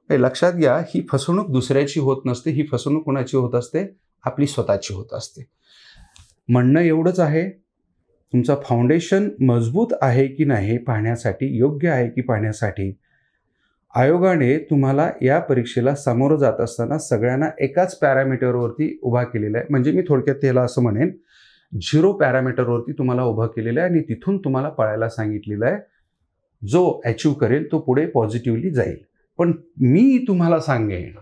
Speaker 1: हे लक्षात घ्या, ही फसवणूक दुसऱ्याची होत नसते, ही फसवणूक कोणाची होत असते, आपली स्वतःची होत असते. म्हणणं एवढंच आहे, तुमचा फाउंडेशन मजबूत आहे की नाही पाहण्यासाठी, योग्य आहे की पाहण्यासाठी आयोगाने तुम्हाला या परीक्षेला सामोरं जात असताना सगळ्यांना एकाच पॅरामीटरवरती उभा केलेला आहे. म्हणजे मी थोडक्यात त्याला असं म्हणेन, 0 पॅरामीटरवरती तुम्हाला उभं केलेलं आहे आणि तिथून तुम्हाला पळायला सांगितलेलं आहे. जो अचीव करेल तो पुढे पॉझिटिव्हली जाईल. पण मी तुम्हाला सांगेन,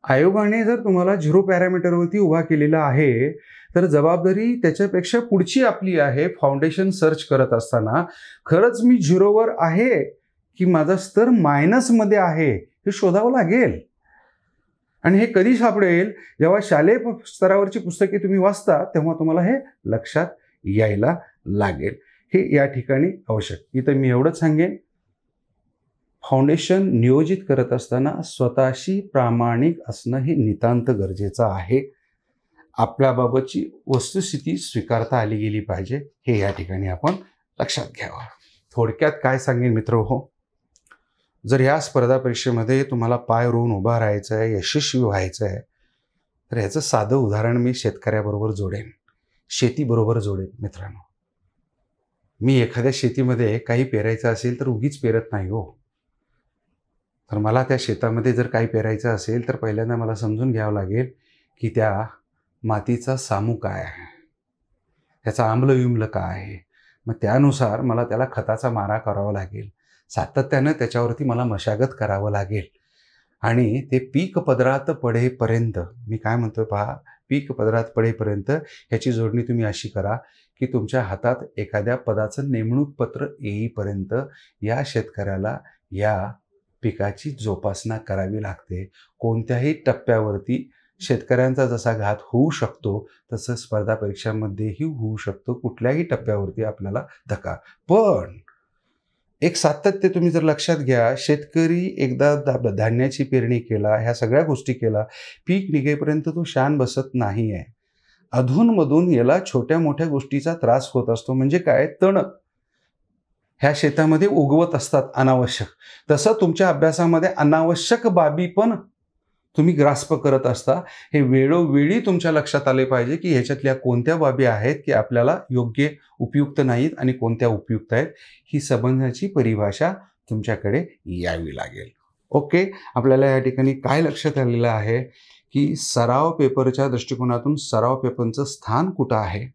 Speaker 1: आयोगाने जर तुम्हाला 0 पॅरामीटरवरती उभा केलेला आहे तर जबाबदारी त्याच्यापेक्षा पुढची आपली आहे. फाउंडेशन सर्च करत असताना खरंच मी 0वर आहे की माझा स्तर मायनसमध्ये आहे हे शोधावं लागेल. आणि हे कधी सापडेल, जेव्हा शालेय स्तरावरची पुस्तके तुम्ही वाचता तेव्हा तुम्हाला हे लक्षात यायला लागेल. हे या ठिकाणी आवश्यक. इथं मी एवढंच सांगेन, फाउंडेशन नियोजित करत असताना स्वतःशी प्रामाणिक असणं हे नितांत गरजेचं आहे. आपल्याबाबतची वस्तुस्थिती स्वीकारता आली गेली पाहिजे, हे या ठिकाणी आपण लक्षात घ्यावं. थोडक्यात काय सांगेन मित्रहो, जर या स्पर्धा परीक्षेमध्ये तुम्हाला पाय रोवून उभा राहायचं आहे, यशस्वी व्हायचं आहे, तर ह्याचं साधं उदाहरण मी शेतकऱ्याबरोबर जोडेन, शेतीबरोबर जोडेन. मित्रांनो, मी एखाद्या शेतीमध्ये काही पेरायचं असेल तर उगीच पेरत नाही हो. तर मला त्या शेतामध्ये जर काही पेरायचं असेल तर पहिल्यांदा मला समजून घ्यावं लागेल की त्या मातीचा सामू काय आहे, त्याचा आम्लविम्ल काय आहे. मग त्यानुसार मला त्याला खताचा मारा करावा लागेल, सातत्यानं त्याच्यावरती मला मशागत करावं लागेल. आणि ते पीक पदरात पडेपर्यंत, मी काय म्हणतोय पहा, पीक पदरात पडेपर्यंत ह्याची जोडणी तुम्ही अशी करा की तुमच्या हातात एखाद्या पदाचं नेमणूक पत्र येईपर्यंत या शेतकऱ्याला या पिकाची जोपासना करावी लागते. कोणत्याही टप्प्यावरती शेतकऱ्यांचा जसा घात होऊ शकतो तसं स्पर्धा परीक्षांमध्येही होऊ शकतो. कुठल्याही टप्प्यावरती आपल्याला धक्का, पण एक सातत्य तुम्ही जर लक्षात घ्या, शेतकरी एकदा धान्याची पेरणी केला, ह्या सगळ्या गोष्टी केला, पीक निघेपर्यंत तो शान बसत नाही आहे. अधूनमधून याला छोट्या मोठ्या गोष्टीचा त्रास होत असतो. म्हणजे काय, तण ह्या शेतामध्ये उगवत असतात अनावश्यक. तसं तुमच्या अभ्यासामध्ये अनावश्यक बाबी पण तुम्ही ग्रास्प करत असता. हे वेळोवेळी तुमच्या लक्षात आले पाहिजे की ह्याच्यातल्या कोणत्या बाबी आहेत की आपल्याला योग्य उपयुक्त नाहीत आणि कोणत्या उपयुक्त आहेत. ही समजण्याची परिभाषा तुमच्याकडे यावी लागेल. ओके, आपल्याला या ठिकाणी काय लक्षात आलेलं आहे की सराव पेपरच्या दृष्टिकोनातून सराव पेपरचं स्थान कुठं आहे.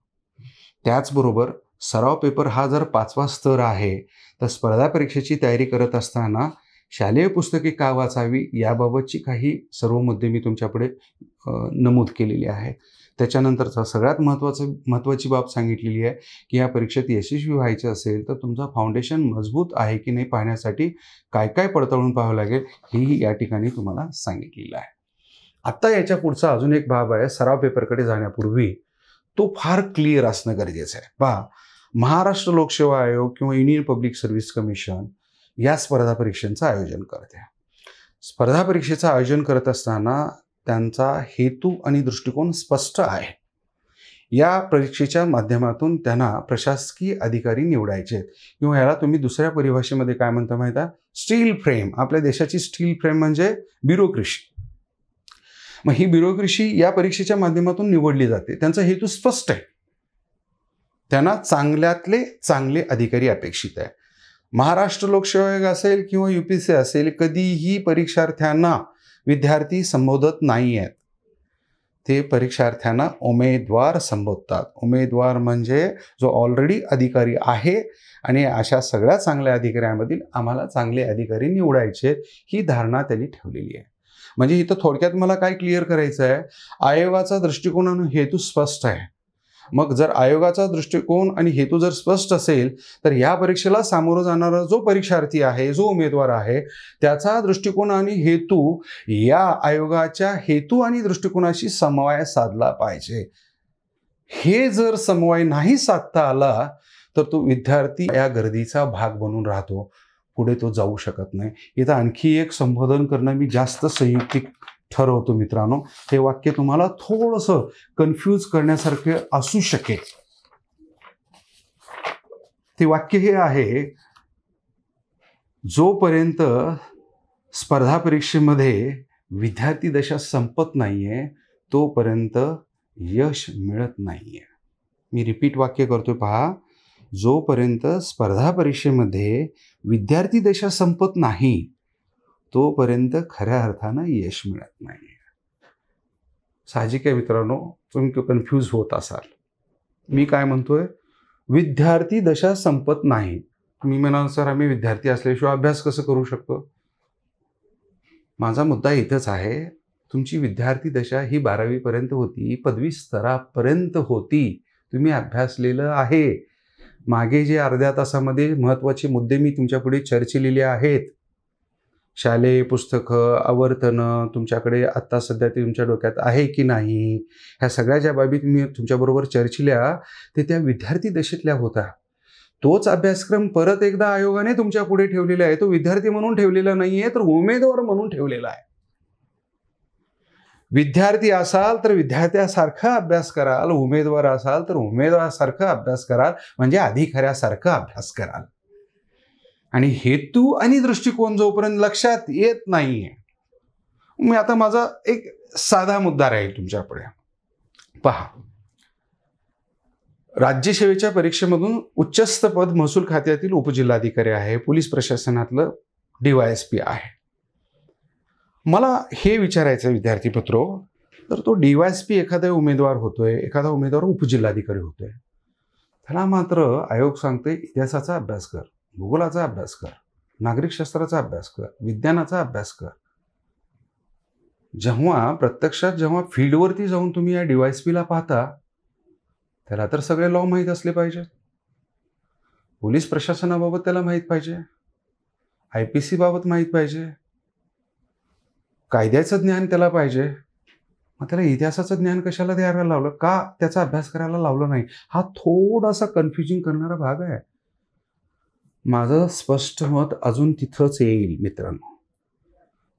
Speaker 1: त्याचबरोबर सराव पेपर हा जर 5वा स्तर आहे तर स्पर्धा परीक्षेची तयारी करत असताना शालेय पुस्तके का वाचावी याबाबतची काही सर्व मुद्दे मी तुमच्यापुढे नमूद केलेले आहेत. त्याच्यानंतरचा सगळ्यात महत्त्वाची बाब सांगितलेली आहे की या परीक्षेत यशस्वी व्हायचे असेल तर तुमचं फाउंडेशन मजबूत आहे की नाही पाहण्यासाठी काय काय पडताळून पाहावं लागेल हेही या ठिकाणी तुम्हाला सांगितलेलं आहे. आत्ता याच्या पुढचा अजून एक बाब आहे, सराव पेपरकडे जाण्यापूर्वी तो फार क्लिअर असणं गरजेचं आहे. पहा, महाराष्ट्र लोकसेवा आयोग किंवा युनियन पब्लिक सर्व्हिस कमिशन या स्पर्धा परीक्षांचं आयोजन करते. स्पर्धा परीक्षेचं आयोजन करत असताना त्यांचा हेतू आणि दृष्टिकोन स्पष्ट आहे. या परीक्षेच्या माध्यमातून त्यांना प्रशासकीय अधिकारी निवडायचे आहेत, किंवा याला तुम्ही दुसऱ्या परिभाषेमध्ये काय म्हणता माहिती आहे, स्टील फ्रेम. आपल्या देशाची स्टील फ्रेम म्हणजे ब्युरोक्रेसी. मग ही ब्युरोक्रेसी या परीक्षेच्या माध्यमातून निवडली जाते. त्यांचा हेतू स्पष्ट आहे. त्यांना चांगल्यातले चांगले अधिकारी अपेक्षित आहे. महाराष्ट्र लोकसेवा आयोग असेल किंवा UPSC असेल, कधीही परीक्षार्थ्यांना विद्यार्थी संबोधत नाही आहेत. ते परीक्षार्थ्यांना उमेदवार संबोधतात. उमेदवार म्हणजे जो ऑलरेडी अधिकारी आहे आणि अशा सगळ्या चांगल्या अधिकाऱ्यांमधील आम्हाला चांगले अधिकारी निवडायचे, ही धारणा त्यांनी ठेवलेली आहे. म्हणजे इथं थोडक्यात मला काय क्लिअर करायचं आहे, आयोगाचा दृष्टिकोन आणि हेतू स्पष्ट आहे. मग जर आयोगाचा दृष्टिकोन आणि हेतू जर स्पष्ट असेल, तर या परीक्षेला सामोरं जाणारा जो परीक्षार्थी आहे, जो उमेदवार आहे, त्याचा दृष्टिकोन आणि हेतू या आयोगाच्या हेतू आणि दृष्टिकोनाशी समन्वय साधला पाहिजे. हे जर समन्वय नाही साधता आला तर तो विद्यार्थी या गर्दीचा भाग बनून राहतो, पुढे तो जाऊ शकत नाही. इथं आणखी एक संबोधन करणं मी जास्त संयुक्तिक ठरवतो मित्रांनो. हे वाक्य तुम्हाला थोडंसं कन्फ्यूज करण्यासारखे असू शकेल. ते वाक्य हे आहे, जोपर्यंत स्पर्धा परीक्षेमध्ये विद्यार्थी दशा संपत नाहीये तोपर्यंत यश मिळत नाहीये. मी रिपीट वाक्य करतोय पहा, जोपर्यंत स्पर्धा परीक्षेमध्ये विद्यार्थी दशा संपत नाही तोपर्यंत खऱ्या अर्थानं यश मिळत नाही. साहजिक आहे मित्रांनो, तुम्ही कन्फ्यूज होत असाल. मी काय म्हणतोय, विद्यार्थी दशा संपत नाही. तुम्ही म्हणाल सर आम्ही विद्यार्थी असल्याशिवाय अभ्यास कसं करू शकतो. माझा मुद्दा इथंच आहे, तुमची विद्यार्थी दशा ही 12वी पर्यंत होती, पदवी स्तरापर्यंत होती, तुम्ही अभ्यासलेलं आहे. मागे जे अर्ध्या तासामध्ये महत्त्वाचे मुद्दे मी तुमच्यापुढे चर्चिलेले आहेत, शालेय पुस्तकं, आवर्तनं, तुमच्याकडे आत्ता सध्या ते तुमच्या डोक्यात आहे की नाही, ह्या सगळ्या ज्या बाबी मी तुमच्याबरोबर चर्चिल्या ते त्या विद्यार्थी दशेतल्या होत्या. तोच अभ्यासक्रम परत एकदा आयोगाने तुमच्या पुढे ठेवलेला आहे. तो विद्यार्थी म्हणून ठेवलेला नाही आहे, तर उमेदवार म्हणून ठेवलेला आहे. विद्यार्थी असाल तर विद्यार्थ्यासारखा अभ्यास कराल, उमेदवार असाल तर उमेदवारासारखा अभ्यास कराल, म्हणजे अधिकाऱ्यासारखा अभ्यास कराल. आणि हेतू आणि दृष्टिकोन जोपर्यंत लक्षात येत नाहीये, मी आता माझा एक साधा मुद्दा राहील तुमच्यापुढे. पहा, राज्यसेवेच्या परीक्षेमधून उच्चस्त पद महसूल खात्यातील उपजिल्हाधिकारी आहे, पोलीस प्रशासनातलं DYSP आहे. मला हे विचारायचं विद्यार्थी पत्रो, तर तो DYSP एखादा उमेदवार होतोय, एखादा उमेदवार उपजिल्हाधिकारी होतोय, त्याला मात्र आयोग सांगते इतिहासाचा अभ्यास कर, भूगोलाचा अभ्यास कर, नागरिकशास्त्राचा अभ्यास कर, विज्ञानाचा अभ्यास कर. जेव्हा फील्डवरती जाऊन तुम्ही या DYSPला पाहता, त्याला तर सगळे लॉ माहीत असले पाहिजेत. पोलीस प्रशासनाबाबत त्याला माहीत पाहिजे, IPC बाबत माहीत पाहिजे, कायद्याचं ज्ञान त्याला पाहिजे. मग त्याला इतिहासाचं ज्ञान कशाला द्यायला लावलं, का त्याचा अभ्यास करायला लावलं नाही, हा थोडासा कन्फ्युजिंग करणारा भाग आहे. माझं स्पष्ट मत अजून तिथंच येईल मित्रांनो.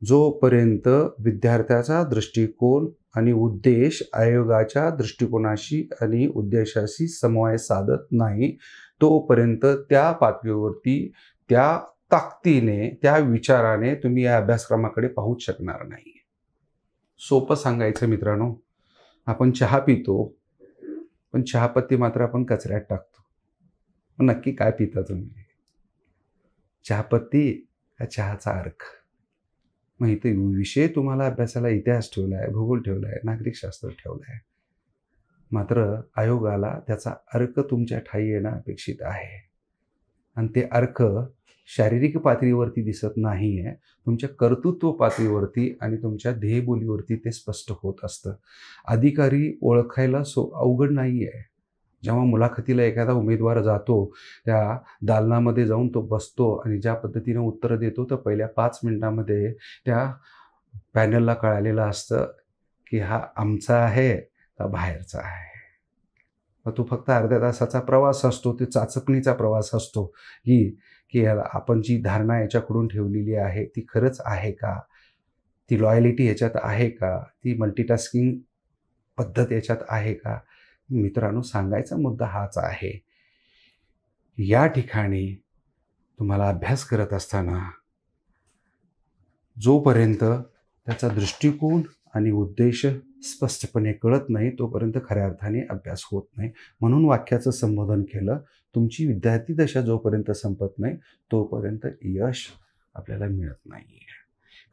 Speaker 1: जोपर्यंत विद्यार्थ्याचा दृष्टिकोन आणि उद्देश आयोगाच्या दृष्टिकोनाशी आणि उद्देशाशी समन्वय साधत नाही, तोपर्यंत त्या पातळीवरती, त्या ताकदीने, त्या विचाराने तुम्ही या अभ्यासक्रमाकडे पाहूच शकणार नाही. सोपं सांगायचं मित्रांनो, आपण चहा पितो, पण चहापत्ती मात्र आपण कचऱ्यात टाकतो. मग नक्की काय पिता तुम्ही, चहापत्ती का चहाचा अर्क? मग इथे विषय तुम्हाला अभ्यासाला इतिहास ठेवला आहे, भूगोल ठेवला आहे, नागरिकशास्त्र ठेवलं आहे, मात्र आयोगाला त्याचा अर्क तुमच्या ठायी येणं अपेक्षित आहे. आणि ते अर्क शारीरिक पातळीवरती दिसत नाही आहे, तुमच्या कर्तृत्व पातळीवरती आणि तुमच्या ध्येयबोलीवरती ते स्पष्ट होत असतं. अधिकारी ओळखायला अवघड नाही आहे. जेव्हा मुलाखतीला एखादा उमेदवार जातो, त्या दालनामध्ये जाऊन तो बसतो आणि ज्या पद्धतीनं उत्तरं देतो, तर पहिल्या 5 मिनिटांमध्ये त्या पॅनलला कळालेलं असतं की हा आमचा आहे का बाहेरचा आहे. मग तो फक्त अर्ध्या तासाचा प्रवास असतो, ते चाचपणीचा प्रवास असतो की आपण जी धारणा याच्याकडून ठेवलेली आहे ती खरंच आहे का, ती लॉयलिटी याच्यात आहे का, ती मल्टीटास्किंग पद्धत याच्यात आहे का. मित्रांनो, सांगायचा मुद्दा हाच आहे, या ठिकाणी तुम्हाला अभ्यास करत असताना जोपर्यंत त्याचा दृष्टिकोन आणि उद्देश स्पष्टपणे कळत नाही तोपर्यंत खऱ्या अर्थाने अभ्यास होत नाही. म्हणून वाक्याचं संबोधन केलं. तुमची विद्यार्थी दशा जोपर्यंत संपत नाही तोपर्यंत यश आपल्याला मिळत नाही.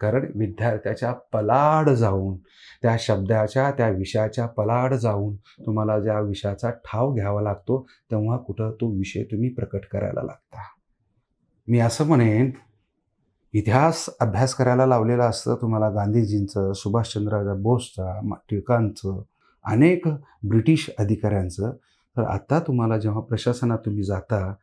Speaker 1: कारण विद्यार्थ्याच्या पलाड जाऊन, त्या शब्दाच्या, त्या विषयाच्या पलाड जाऊन तुम्हाला ज्या विषयाचा ठाव घ्यावा लागतो तेव्हा कुठं तो विषय तुम्ही प्रकट करायला लागता. मी असं म्हणेन, इतिहास अभ्यास करायला लावलेला असतं तुम्हाला गांधीजींचं, सुभाषचंद्र बोसचा, टिळकांचं, अनेक ब्रिटिश अधिकाऱ्यांचं. तर आता तुम्हाला जेव्हा प्रशासनात तुम्ही जाता,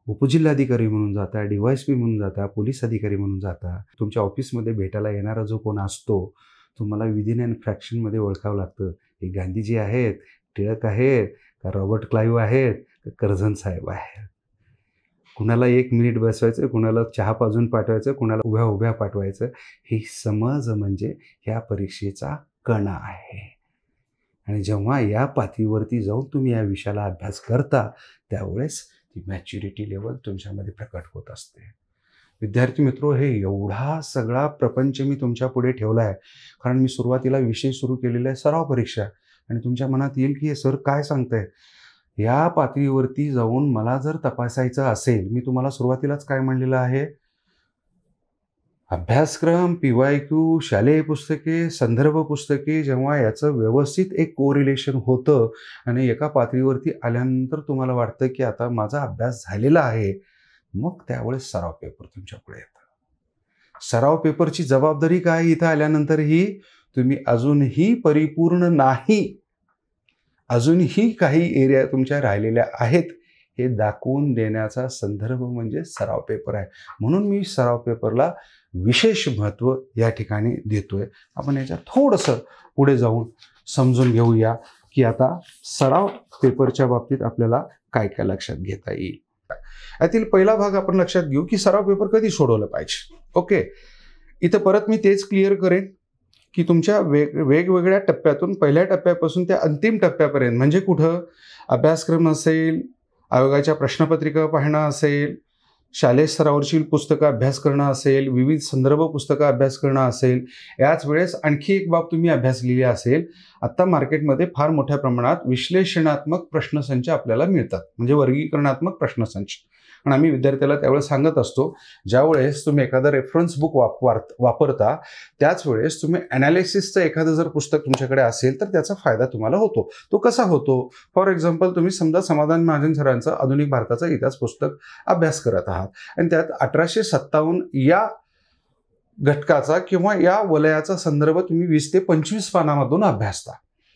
Speaker 1: उपजिल्हाधिकारी म्हणून जाता, DYSP म्हणून जाता, पोलीस अधिकारी म्हणून जाता, तुमच्या ऑफिसमध्ये भेटायला येणारा जो कोण असतो तुम्हाला विदिन अँड फ्रॅक्शनमध्ये ओळखावं लागतं. हे गांधीजी आहेत, टिळक आहेत, का रॉबर्ट क्लाईव्ह आहेत, का कर्झन साहेब आहेत. कुणाला 1 मिनिट बसवायचं, कुणाला चहा पाजून पाठवायचं, कुणाला उभ्या उभ्या पाठवायचं. ही समज म्हणजे ह्या परीक्षेचा कणा आहे. आणि जेव्हा या पातळीवरती जाऊन तुम्ही या विषयाला अभ्यास करता त्यावेळेस ती मॅच्युरिटी लेवल तुमच्यामध्ये प्रकट होत असते. विद्यार्थी मित्रो, हे एवढा सगळा प्रपंच मी तुमच्या पुढे ठेवला आहे कारण मी सुरुवातीला विषय सुरू केलेला आहे सराव परीक्षा. आणि तुमच्या मनात येईल की हे सर काय सांगताय. या पातळीवरती जाऊन मला जर तपासायचं असेल, मी तुम्हाला सुरुवातीलाच काय म्हणलेलं आहे, अभ्यासक्रम, PYQ, शालेय पुस्तके, संदर्भ पुस्तके, जेव्हा याचं व्यवस्थित एक कोरिलेशन होतं आणि एका पातळीवरती आल्यानंतर तुम्हाला वाटतं की आता माझा अभ्यास झालेला आहे, मग त्यावेळेस सराव पेपर तुमच्या पुढे येतो. सराव पेपरची जबाबदारी काय इथं आल्यानंतरही, तुम्ही अजूनही परिपूर्ण नाही, अजूनही काही एरिया तुमच्या राहिलेल्या आहेत हे दाखवून देण्याचा संदर्भ म्हणजे सराव पेपर आहे. म्हणून मी सराव पेपरला विशेष महत्त्व या ठिकाणी देतोय. आपण याच्यात थोडंसं पुढे जाऊन समजून घेऊया की आता सराव पेपरच्या बाबतीत आपल्याला काय काय लक्षात घेता येईल. यातील पहिला भाग आपण लक्षात घेऊ की सराव पेपर कधी सोडवलं पाहिजे. ओके, इथं परत मी तेच क्लिअर करेन की तुमच्या वेगवेगळ्या टप्प्यातून, पहिल्या टप्प्यापासून त्या अंतिम टप्प्यापर्यंत, म्हणजे कुठं अभ्यासक्रम असेल, आयोगाच्या प्रश्नपत्रिका पाहणं असेल, शालेय स्तरावरची पुस्तकं अभ्यास करणं असेल, विविध संदर्भ पुस्तकं अभ्यास करणं असेल, याच वेळेस आणखी एक बाब तुम्ही अभ्यासलेली असेल. आत्ता मार्केटमध्ये फार मोठ्या प्रमाणात विश्लेषणात्मक प्रश्नसंच आपल्याला मिळतात, म्हणजे वर्गीकरणात्मक प्रश्नसंच. आणि आम्ही विद्यार्थ्याला त्यावेळेस सांगत असतो, ज्यावेळेस तुम्ही एखादं रेफरन्स बुक वापरता त्याच वेळेस तुम्ही ॲनालिसिसचं एखादं जर पुस्तक तुमच्याकडे असेल तर त्याचा फायदा तुम्हाला होतो. तो कसा होतो? फॉर एक्झाम्पल, तुम्ही समजा समाधान महाजन सरांचं आधुनिक भारताचा इतिहास पुस्तक अभ्यास करत आहात आणि त्यात 1857 या घटकाचा किंवा या वलयाचा संदर्भ तुम्ही 20 ते 25 पानामधून अभ्यासता.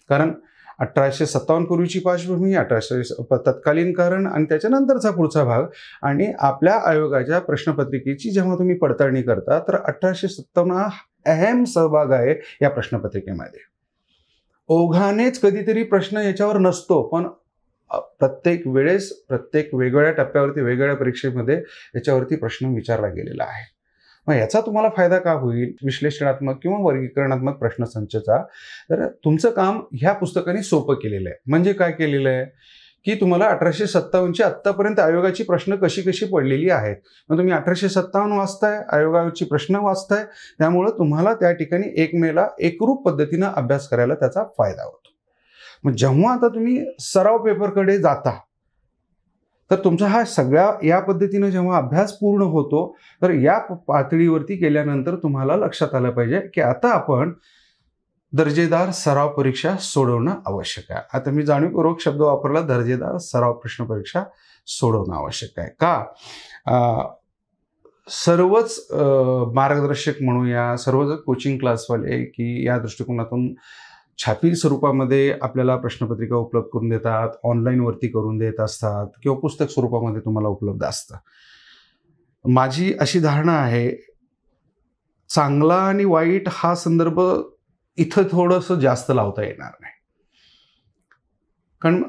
Speaker 1: कारण 1857 पूर्वीची पार्श्वभूमी, 1800 तत्कालीन कारण आणि त्याच्यानंतरचा पुढचा भाग, आणि आपल्या आयोगाच्या प्रश्नपत्रिकेची जेव्हा तुम्ही पडताळणी करता तर 1857 हा अहम सहभाग आहे या प्रश्नपत्रिकेमध्ये. ओघानेच कधीतरी प्रश्न याच्यावर नसतो, पण प्रत्येक वेळेस प्रत्येक वेगवेगळ्या टप्प्यावरती वेगवेगळ्या परीक्षेमध्ये याच्यावरती प्रश्न विचारला गेलेला आहे. मग याचा तुम्हाला फायदा का होईल विश्लेषणात्मक किंवा वर्गीकरणात्मक प्रश्नसंचचा? तर तुमचं काम ह्या पुस्तकाने सोपं केलेलं आहे. म्हणजे काय केलेलं आहे की तुम्हाला 1857ची आत्तापर्यंत आयोगाची प्रश्न कशी कशी पडलेली आहेत, मग तुम्ही 1857 वाचताय, आयोगाची प्रश्न वाचताय, त्यामुळं तुम्हाला त्या ठिकाणी 1 मेला एकरूप पद्धतीनं अभ्यास करायला त्याचा फायदा होतो. मग जेव्हा आता तुम्ही सराव पेपरकडे जाता तर तुमचा हा सगळ्या या पद्धतीनं जेव्हा अभ्यास पूर्ण होतो तर या पातळीवरती गेल्यानंतर तुम्हाला लक्षात आलं पाहिजे की आता आपण दर्जेदार सराव परीक्षा सोडवणं आवश्यक आहे. आता मी जाणीवपूर्वक शब्द वापरला, दर्जेदार सराव प्रश्न परीक्षा सोडवणं आवश्यक आहे. का? सर्वच मार्गदर्शक म्हणूया, सर्वच कोचिंग क्लासवाले की या दृष्टिकोनातून छापील स्वरूपामध्ये आपल्याला प्रश्नपत्रिका उपलब्ध करून देतात, ऑनलाईनवरती करून देत असतात किंवा पुस्तक स्वरूपामध्ये तुम्हाला उपलब्ध असतं. माझी अशी धारणा आहे, चांगला आणि वाईट हा संदर्भ इथं थोडंसं जास्त लावता येणार नाही. कारण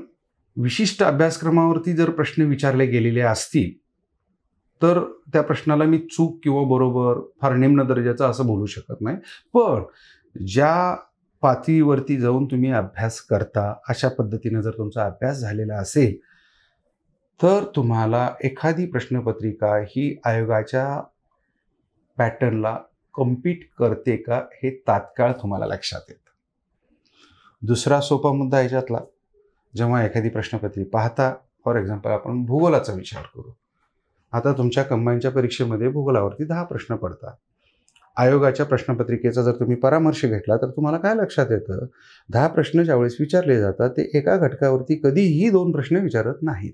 Speaker 1: विशिष्ट अभ्यासक्रमावरती जर प्रश्न विचारले गेलेले असतील तर त्या प्रश्नाला मी चूक किंवा बरोबर, फार निम्न दर्जाचा असं बोलू शकत नाही. पण ज्या पातळीवरती जाऊन तुम्ही अभ्यास करता, अशा पद्धतीने जर तुमचा अभ्यास झालेला असेल तर तुम्हाला एखादी प्रश्नपत्रिका ही आयोगाच्या पॅटर्नला कम्पीट करते का हे तात्काळ तुम्हाला लक्षात येतं. दुसरा सोपा मुद्दा याच्यातला, जेव्हा एखादी प्रश्नपत्रिका पाहता, फॉर एक्झाम्पल आपण भूगोलाचा विचार करू. आता तुमच्या कंबाईनच्या परीक्षेमध्ये भूगोलावरती 10 प्रश्न पडतात. आयोगाच्या प्रश्नपत्रिकेचा जर तुम्ही परामर्श घेतला तर तुम्हाला काय लक्षात येतं, 10 प्रश्न ज्यावेळेस विचारले जातात ते एका घटकावरती कधीही 2 प्रश्न विचारत नाहीत.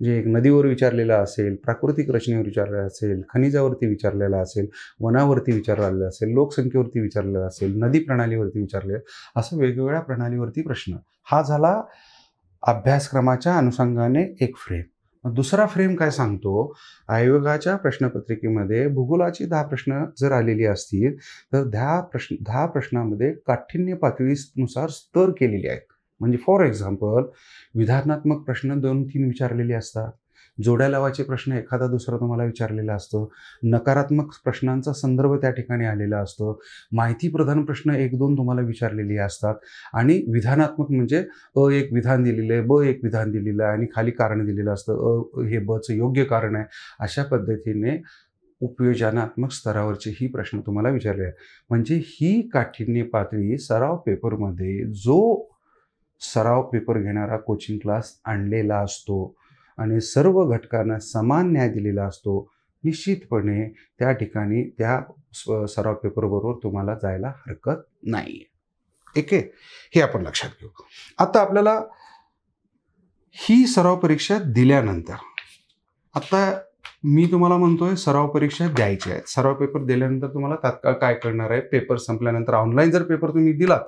Speaker 1: म्हणजे एक नदीवर विचारलेला असेल, प्राकृतिक रचनेवर विचारलेला असेल, खनिजावरती विचारलेला असेल, वनावरती विचारलेला असेल, लोकसंख्येवरती विचारलेला असेल, नदी प्रणालीवरती विचारलेला, असं वेगवेगळ्या प्रणालीवरती प्रश्न. हा झाला अभ्यासक्रमाच्या अनुषंगाने एक फ्रेम. दुसरा फ्रेम काय सांगतो, आयोगाच्या प्रश्नपत्रिकेमध्ये भूगोलाची 10 प्रश्न जर आलेली असतील तर 10 प्रश्नामध्ये काठिण्य पातळीनुसार स्तर केलेले आहेत. म्हणजे फॉर एक्झाम्पल विधानात्मक प्रश्न 2-3 विचारलेले असतात, जोड्या लावाचे प्रश्न एखादा दुसरा तुम्हाला विचारलेला असतो, नकारात्मक प्रश्नांचा संदर्भ त्या ठिकाणी आलेला असतो, माहिती प्रधान प्रश्न 1-2 तुम्हाला विचारलेली असतात, आणि विधानात्मक म्हणजे एक विधान दिलेलं आहे, एक विधान दिलेलं आहे आणि खाली कारण दिलेलं असतं, हे बचं योग्य कारण आहे. अशा पद्धतीने उपयोजनात्मक स्तरावरचे ही प्रश्न तुम्हाला विचारले आहेत. म्हणजे ही काठिण्य पातळी सराव पेपरमध्ये जो सराव पेपर घेणारा कोचिंग क्लास आणलेला असतो आणि सर्व घटकांना समान न्याय दिलेला असतो, निश्चितपणे त्या ठिकाणी त्या सराव पेपरबरोबर तुम्हाला जायला हरकत नाही आहे. ठीक आहे, हे आपण लक्षात घेऊ. आता आपल्याला ही सराव परीक्षा दिल्यानंतर, आता मी तुम्हाला म्हणतोय सराव परीक्षा द्यायची आहे. सराव पेपर दिल्यानंतर तुम्हाला तात्काळ काय करणार आहे, पेपर संपल्यानंतर ऑनलाईन जर पेपर तुम्ही दिलात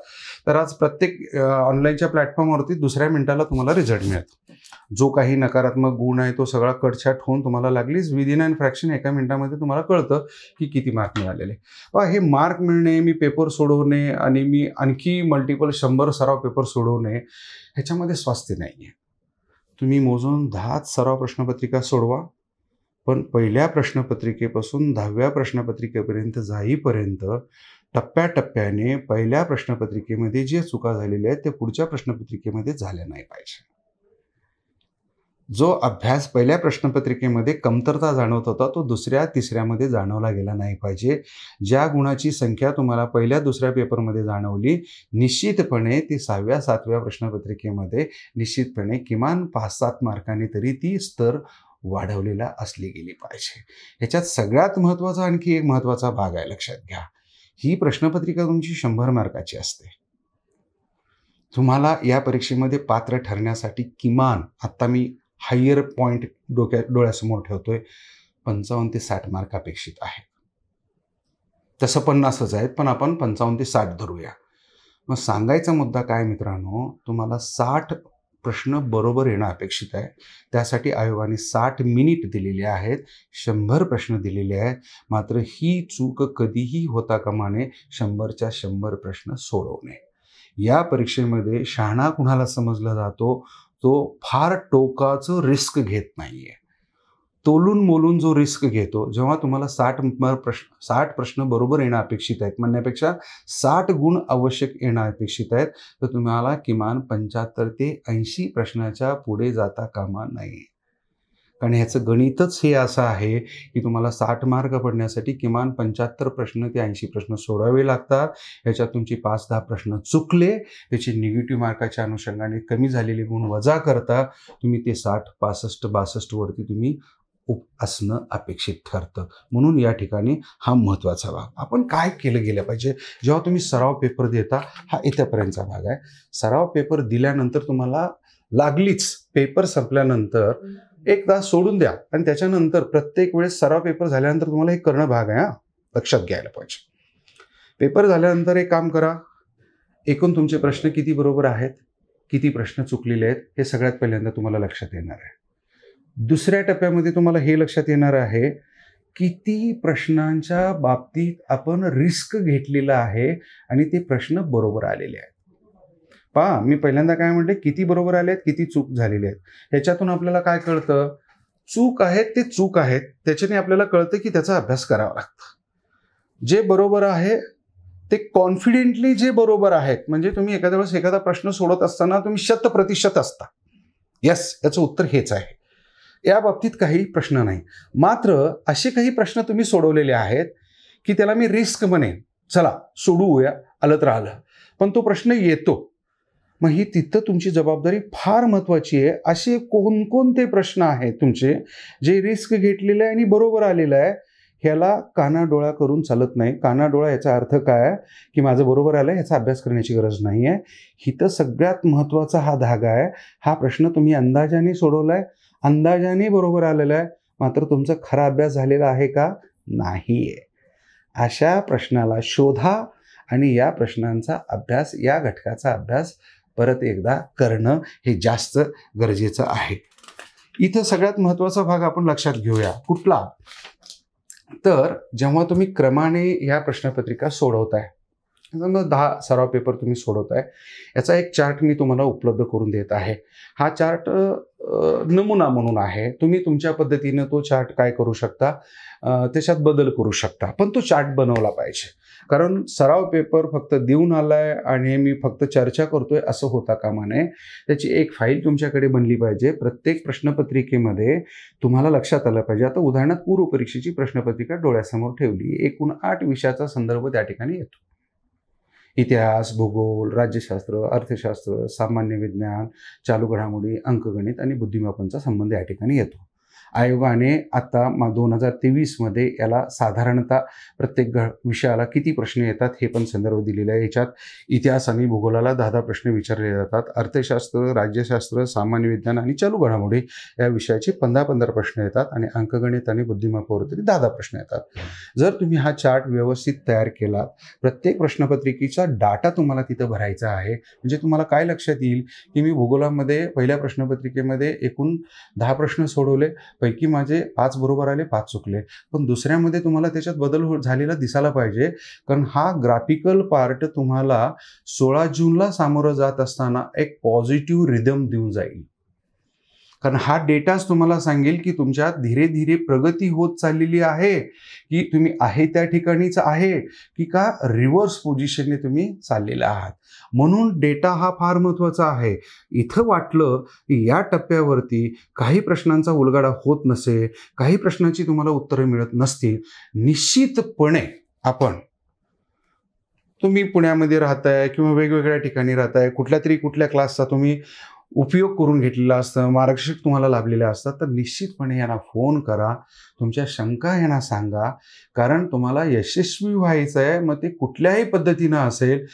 Speaker 1: तर आज प्रत्येक ऑनलाईनच्या प्लॅटफॉर्मवरती दुसऱ्या मिनिटाला तुम्हाला रिझल्ट मिळतो. जो काही नकारात्मक गुण आहे तो सगळा कटछाट होऊन तुम्हाला लागलीच विदिन अँड फ्रॅक्शन एका मिनिटामध्ये तुम्हाला कळतं की किती मार्क मिळालेले. हे मार्क मिळणे, मी पेपर सोडवणे आणि मी आणखी मल्टिपल 100 सराव पेपर सोडवणे, ह्याच्यामध्ये स्वास्थ्य नाही आहे. तुम्ही मोजून 10 सराव प्रश्नपत्रिका सोडवा, पण पहिल्या प्रश्नपत्रिकेपासून 10व्या प्रश्नपत्रिकेपर्यंत जाईपर्यंत टप्प्याटप्प्याने पहिल्या प्रश्नपत्रिकेमध्ये जे चुका झालेल्या आहेत त्या पुढच्या प्रश्नपत्रिकेमध्ये झाल्या नाही पाहिजे. जो अभ्यास पहिल्या प्रश्नपत्रिकेमध्ये कमतरता जाणवत होता तो दुसऱ्या तिसऱ्यामध्ये जाणवला गेला नाही पाहिजे. ज्या गुणाची संख्या तुम्हाला पहिल्या दुसऱ्या पेपरमध्ये जाणवली, निश्चितपणे ती 6व्या 7व्या प्रश्नपत्रिकेमध्ये निश्चितपणे किमान 5-7 मार्कांनी तरी ती स्तर वाढवलेला असली गेली पाहिजे. ह्याच्यात सगळ्यात महत्त्वाचा आणखी एक महत्त्वाचा भाग आहे, लक्षात घ्या. ही प्रश्नपत्रिका तुमची 100 मार्काची असते. तुम्हाला या परीक्षेमध्ये पात्र ठरण्यासाठी किमान, आता मी हायर पॉईंट डोळ्यासमोर ठेवतोय, 55 ते 60 मार्क अपेक्षित आहे. तसं 50च आहेत, पण आपण 55 ते 60 धरूया. मग सांगायचा मुद्दा काय मित्रांनो, तुम्हाला 60 प्रश्न बरोबर येणं अपेक्षित आहे. त्यासाठी आयोगाने 60 मिनिट दिलेले आहेत, 100 प्रश्न दिलेले आहेत. मात्र ही चूक कधीही होता कामा नये, 100च्या 100 प्रश्न सोडवणे. या परीक्षेमध्ये शहाणा कुणाला समजला जातो, तो फार टोकाचं रिस्क घेत नाहीये. तोलून मोलून जो रिस्क घेतो, जेव्हा तुम्हाला 60 प्रश्न बरोबर येणं अपेक्षित आहेत म्हणण्यापेक्षा 60 गुण आवश्यक येणं अपेक्षित आहेत, तर तुम्हाला किमान 75 ते 80 प्रश्नाच्या पुढे जाता कामा नये. कारण ह्याचं गणितच हे असं आहे की तुम्हाला 60 मार्क पडण्यासाठी किमान 75 प्रश्न ते 80 प्रश्न सोडावे लागतात. ह्याच्यात तुमची 5-10 प्रश्न चुकले, त्याचे निगेटिव्ह मार्काच्या अनुषंगाने कमी झालेले गुण वजा करता तुम्ही ते 60, 65, 62 वरती तुम्ही असणं अपेक्षित ठरतं. म्हणून या ठिकाणी हा महत्त्वाचा भाग. आपण काय केलं गेलं पाहिजे जेव्हा तुम्ही सराव पेपर देता, हा इथपर्यंतचा भाग आहे. सराव पेपर दिल्यानंतर तुम्हाला लागलीच पेपर संपल्यानंतर 1 तास सोडून द्या आणि त्याच्यानंतर प्रत्येक वेळेस सराव पेपर झाल्यानंतर तुम्हाला हे करणं भाग आहे. लक्षात घ्यायला पाहिजे. पेपर झाल्यानंतर एक काम करा, एकूण तुमचे प्रश्न किती बरोबर आहेत, किती प्रश्न चुकलेले आहेत, हे सगळ्यात पहिल्यांदा तुम्हाला लक्षात येणार आहे. दुसऱ्या टप्प्यामध्ये तुम्हाला हे लक्षात येणार आहे किती प्रश्नांच्या बाबतीत आपण रिस्क घेतलेला आहे आणि ते प्रश्न बरोबर आलेले आहेत. पहा, मी पहिल्यांदा काय म्हटले, किती बरोबर आले आहेत, किती चूक झालेले आहेत. ह्याच्यातून आपल्याला काय कळतं, चूक आहेत ते चूक आहेत, त्याच्याने आपल्याला कळतं की त्याचा अभ्यास करावा लागतो. जे बरोबर आहे ते कॉन्फिडेंटली जे बरोबर आहेत, म्हणजे तुम्ही एखाद्या वेळेस एखादा प्रश्न सोडत असताना तुम्ही 100% असता, यस, याचं उत्तर हेच आहे, या बाबतीत काही प्रश्न नाही. मात्र असे काही प्रश्न तुम्ही सोडवलेले आहेत की त्याला मी रिस्क म्हणेन, चला सोडवूया, आलं तर आलं, पण तो प्रश्न येतो. मग ही तिथं तुमची जबाबदारी फार महत्त्वाची आहे. असे कोणकोणते प्रश्न आहेत तुमचे जे रिस्क घेतलेले आहे आणि बरोबर आलेलं आहे, ह्याला कानाडोळा करून चालत नाही. कानाडोळा याचा अर्थ काय, की माझं बरोबर आलं ह्याचा अभ्यास करण्याची गरज नाही आहे. इथं सगळ्यात महत्त्वाचा हा धागा आहे. हा प्रश्न तुम्ही अंदाजाने सोडवला आहे, अंदाजाने बरोबर आलेला आहे, मात्र तुमचा खरा अभ्यास झालेला आहे का, नाही आहे. अशा प्रश्नाला शोधा आणि या प्रश्नांचा अभ्यास, या घटकाचा अभ्यास परत एकदा करणं हे जास्त गरजेचं आहे. इथं सगळ्यात महत्त्वाचा भाग आपण लक्षात घेऊया. कुठला, तर जेव्हा तुम्ही क्रमाने या प्रश्नपत्रिका सोडवताय, समजा 10 सराव पेपर तुम्ही सोडवताय, याचा एक चार्ट मी तुम्हाला उपलब्ध करून देत आहे. हा चार्ट नमुना म्हणून आहे. तुम्ही तुमच्या पद्धतीनं तो चार्ट काय करू शकता, त्याच्यात बदल करू शकता, पण तो चार्ट बनवला पाहिजे. कारण सराव पेपर फक्त देऊन आलाय आणि मी फक्त चर्चा करतोय असं होता कामा नये. त्याची एक फाईल तुमच्याकडे बनली पाहिजे. प्रत्येक प्रश्नपत्रिकेमध्ये तुम्हाला लक्षात आलं पाहिजे. आता उदाहरणार्थ पूर्व परीक्षेची प्रश्नपत्रिका डोळ्यासमोर ठेवली, एकूण 8 विषयाचा संदर्भ त्या ठिकाणी येतो. इतिहास, भूगोल, राज्यशास्त्र, अर्थशास्त्र, सामान्य विज्ञान, चालू घडामोडी, अंकगणित आणि बुद्धिमापनचा संबंध या ठिकाणी येतो. आयोगाने आता 2023मध्ये याला साधारणतः प्रत्येक विषयाला किती प्रश्न येतात हे पण संदर्भ दिलेला आहे. याच्यात इतिहास आणि भूगोलाला 10 प्रश्न विचारले जातात. अर्थशास्त्र, राज्यशास्त्र, सामान्य विज्ञान आणि चालू घडामोडी या विषयाचे 15 प्रश्न येतात आणि अंकगणित आणि बुद्धिमापावर तरी 10 प्रश्न येतात. जर तुम्ही हा चार्ट व्यवस्थित तयार केला, प्रत्येक प्रश्नपत्रिकेचा डाटा तुम्हाला तिथं भरायचा आहे. म्हणजे तुम्हाला काय लक्षात येईल, की मी भूगोलामध्ये पहिल्या प्रश्नपत्रिकेमध्ये एकूण 10 प्रश्न सोडवले, पैकी माझे 5 बरोबर आले, 5 चुकले. पण दुसऱ्यामध्ये तुम्हाला त्याच्यात बदल झालेला दिसायला पाहिजे, कारण हा ग्राफिकल पार्ट तुम्हाला 16 जूनला सामोरं जात असताना एक पॉझिटिव्ह रिदम देऊन जाईल. कारण हा डेटाच तुम्हाला सांगेल की तुमच्यात धीरे धीरे प्रगती होत चाललेली आहे, की तुम्ही आहे त्या ठिकाणीच आहे, की का रिव्हर्स पोझिशनने तुम्ही चाललेला आहात. म्हणून डेटा हा फार महत्त्वाचा आहे. इथं वाटलं की या टप्प्यावरती काही प्रश्नांचा उलगडा होत नसेल, काही प्रश्नांची तुम्हाला उत्तरं मिळत नसतील, निश्चितपणे तुम्ही पुण्यामध्ये राहताय किंवा वेगवेगळ्या ठिकाणी राहताय, कुठल्या क्लासचा तुम्ही उपयोग करून घेतलेला असतं, मार्गदर्शक तुम्हाला लाभलेले असतात, तर निश्चितपणे यांना फोन करा, तुमच्या शंका यांना सांगा. कारण तुम्हाला यशस्वी व्हायचं आहे, मग ते कुठल्याही पद्धतीनं असेल.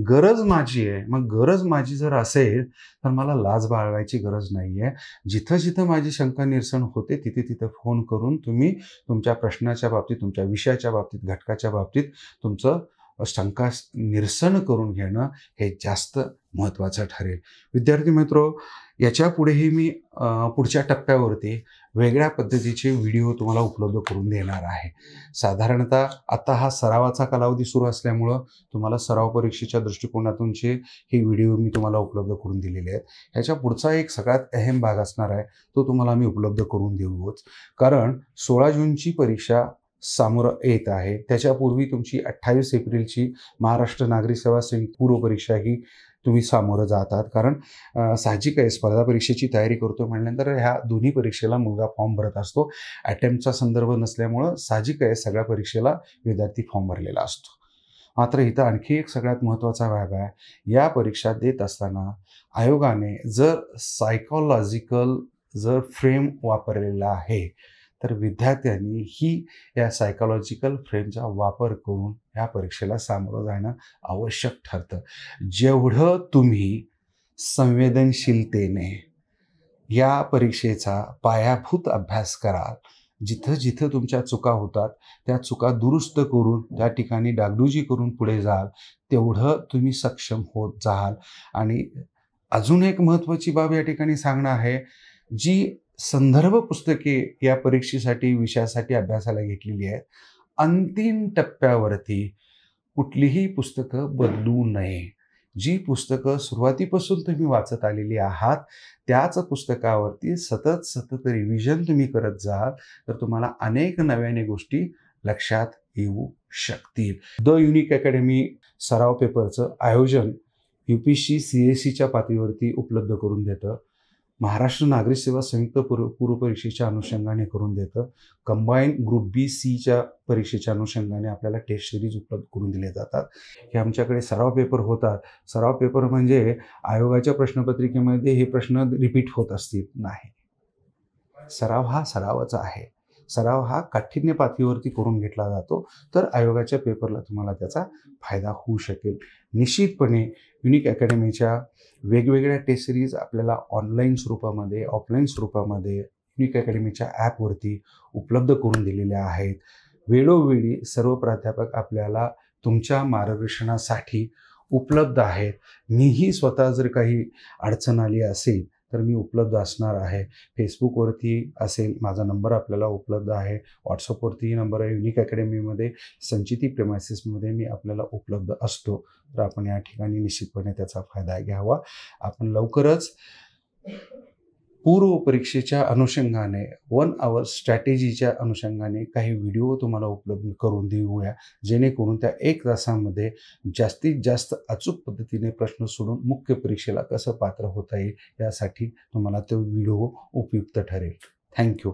Speaker 1: गरज माझी आहे, मग गरज माझी जर असेल तर मला लाज बाळगायची गरज नाही आहे. जिथं जिथं माझी शंका निरसन होते तिथं फोन करून तुम्ही तुमच्या प्रश्नाच्या बाबतीत, तुमच्या विषयाच्या बाबतीत, घटकाच्या बाबतीत तुमचं शंका निरसन करून घेणं हे जास्त महत्त्वाचं ठरेल. विद्यार्थी मित्रो, याच्या पुढेही मी पुढच्या टप्प्यावरती वेगळ्या पद्धतीचे व्हिडिओ तुम्हाला उपलब्ध करून देणार आहे. साधारणतः आता हा सरावाचा कालावधी सुरू असल्यामुळं तुम्हाला सराव परीक्षेच्या दृष्टिकोनातूनचे हे व्हिडिओ मी तुम्हाला उपलब्ध करून दिलेले आहेत. ह्याच्या पुढचा एक सगळ्यात अहम भाग असणार आहे, तो तुम्हाला मी उपलब्ध करून देऊच. कारण 16 जूनची परीक्षा सामोरं येत आहे. त्याच्यापूर्वी तुमची 28 एप्रिलची महाराष्ट्र नागरी सेवा संयुक्त पूर्व परीक्षा ही तुम्ही सामोरं जातात. कारण साहजिक आहे, स्पर्धा परीक्षेची तयारी करतो म्हटल्यानंतर ह्या दोन्ही परीक्षेला मुलगा फॉर्म भरत असतो. अटेम्प्टचा संदर्भ नसल्यामुळं साहजिक आहे, सगळ्या परीक्षेला विद्यार्थी फॉर्म भरलेला असतो. मात्र इथं आणखी एक सगळ्यात महत्त्वाचा भाग आहे. या परीक्षा देत असताना आयोगाने जर सायकोलॉजिकल फ्रेम वापरलेला आहे, तर विद्यार्थ्यांनी या सायकोलॉजिकल फ्रेमचा वापर करून या परीक्षेला सामोरं जाणं आवश्यक ठरतं. जेवढं तुम्ही संवेदनशीलतेने या परीक्षेचा पायाभूत अभ्यास कराल, जिथं जिथं तुमच्या चुका होतात त्या चुका दुरुस्त करून, त्या ठिकाणी डागडुजी करून पुढे जाल, तेवढं तुम्ही सक्षम होत जाल. आणि अजून एक महत्त्वाची बाब या ठिकाणी सांगणं आहे, जी संदर्भ पुस्तके या परीक्षेसाठी, विषयासाठी अभ्यासाला घेतलेली आहेत, अंतिम टप्प्यावरती कुठलीही पुस्तकं बदलू नये. जी पुस्तकं सुरुवातीपासून तुम्ही वाचत आलेली आहात, त्याच पुस्तकावरती सतत रिव्हिजन तुम्ही करत जाल, तर तुम्हाला अनेक नव्याने गोष्टी लक्षात येऊ शकतील. द युनिक अकॅडमी सराव पेपरचं आयोजन UPSC CSEच्या पातळीवरती उपलब्ध करून देतं. महाराष्ट्र नागरी सेवा संयुक्त पूर्व परीक्षेच्या अनुषंगाने करून देतं. कंबाईन ग्रुप बी सीच्या परीक्षेच्या अनुषंगाने आपल्याला टेस्ट सिरीज उपलब्ध करून दिले जातात. हे आमच्याकडे सराव पेपर होतात. सराव पेपर म्हणजे आयोगाच्या प्रश्नपत्रिकेमध्ये हे प्रश्न रिपीट होत असतील नाही. सराव हा सरावाचा आहे. सराव हा काठिण्य पातळीवरती करून घेतला जातो, तर आयोगाच्या पेपरला तुम्हाला त्याचा फायदा होऊ शकेल. निश्चितपणे युनिक अकॅडमीच्या वेगवेगळ्या टेस्ट सिरीज आपल्याला ऑनलाईन स्वरूपामध्ये, ऑफलाईन स्वरूपामध्ये युनिक अकॅडमीच्या ॲपवरती उपलब्ध करून दिलेल्या आहेत. वेळोवेळी सर्व प्राध्यापक आपल्याला तुमच्या मार्गदर्शनासाठी उपलब्ध आहेत. मीही स्वतः जर काही अडचण आली असेल तर मी उपलब्ध असणार आहे. फेसबुकवरती असेल, माझा नंबर आपल्याला उपलब्ध आहे. व्हॉट्सअपवरतीही नंबर आहे. युनिक अकॅडमीमध्ये संचिती प्रेमायसिसमध्ये मी आपल्याला उपलब्ध असतो. तर आपण या ठिकाणी निश्चितपणे त्याचा फायदा घ्यावा. आपण लवकरच पूर्व परीक्षेच्या अनुषंगाने 1 आवर स्ट्रॅटेजीच्या अनुषंगाने काही व्हिडिओ तुम्हाला उपलब्ध करून देऊया, जेणेकरून त्या 1 तासामध्ये जास्तीत जास्त अचूक पद्धतीने प्रश्न सोडून मुख्य परीक्षेला कसं पात्र होता येईल यासाठी तुम्हाला तो व्हिडिओ उपयुक्त ठरेल. थँक्यू.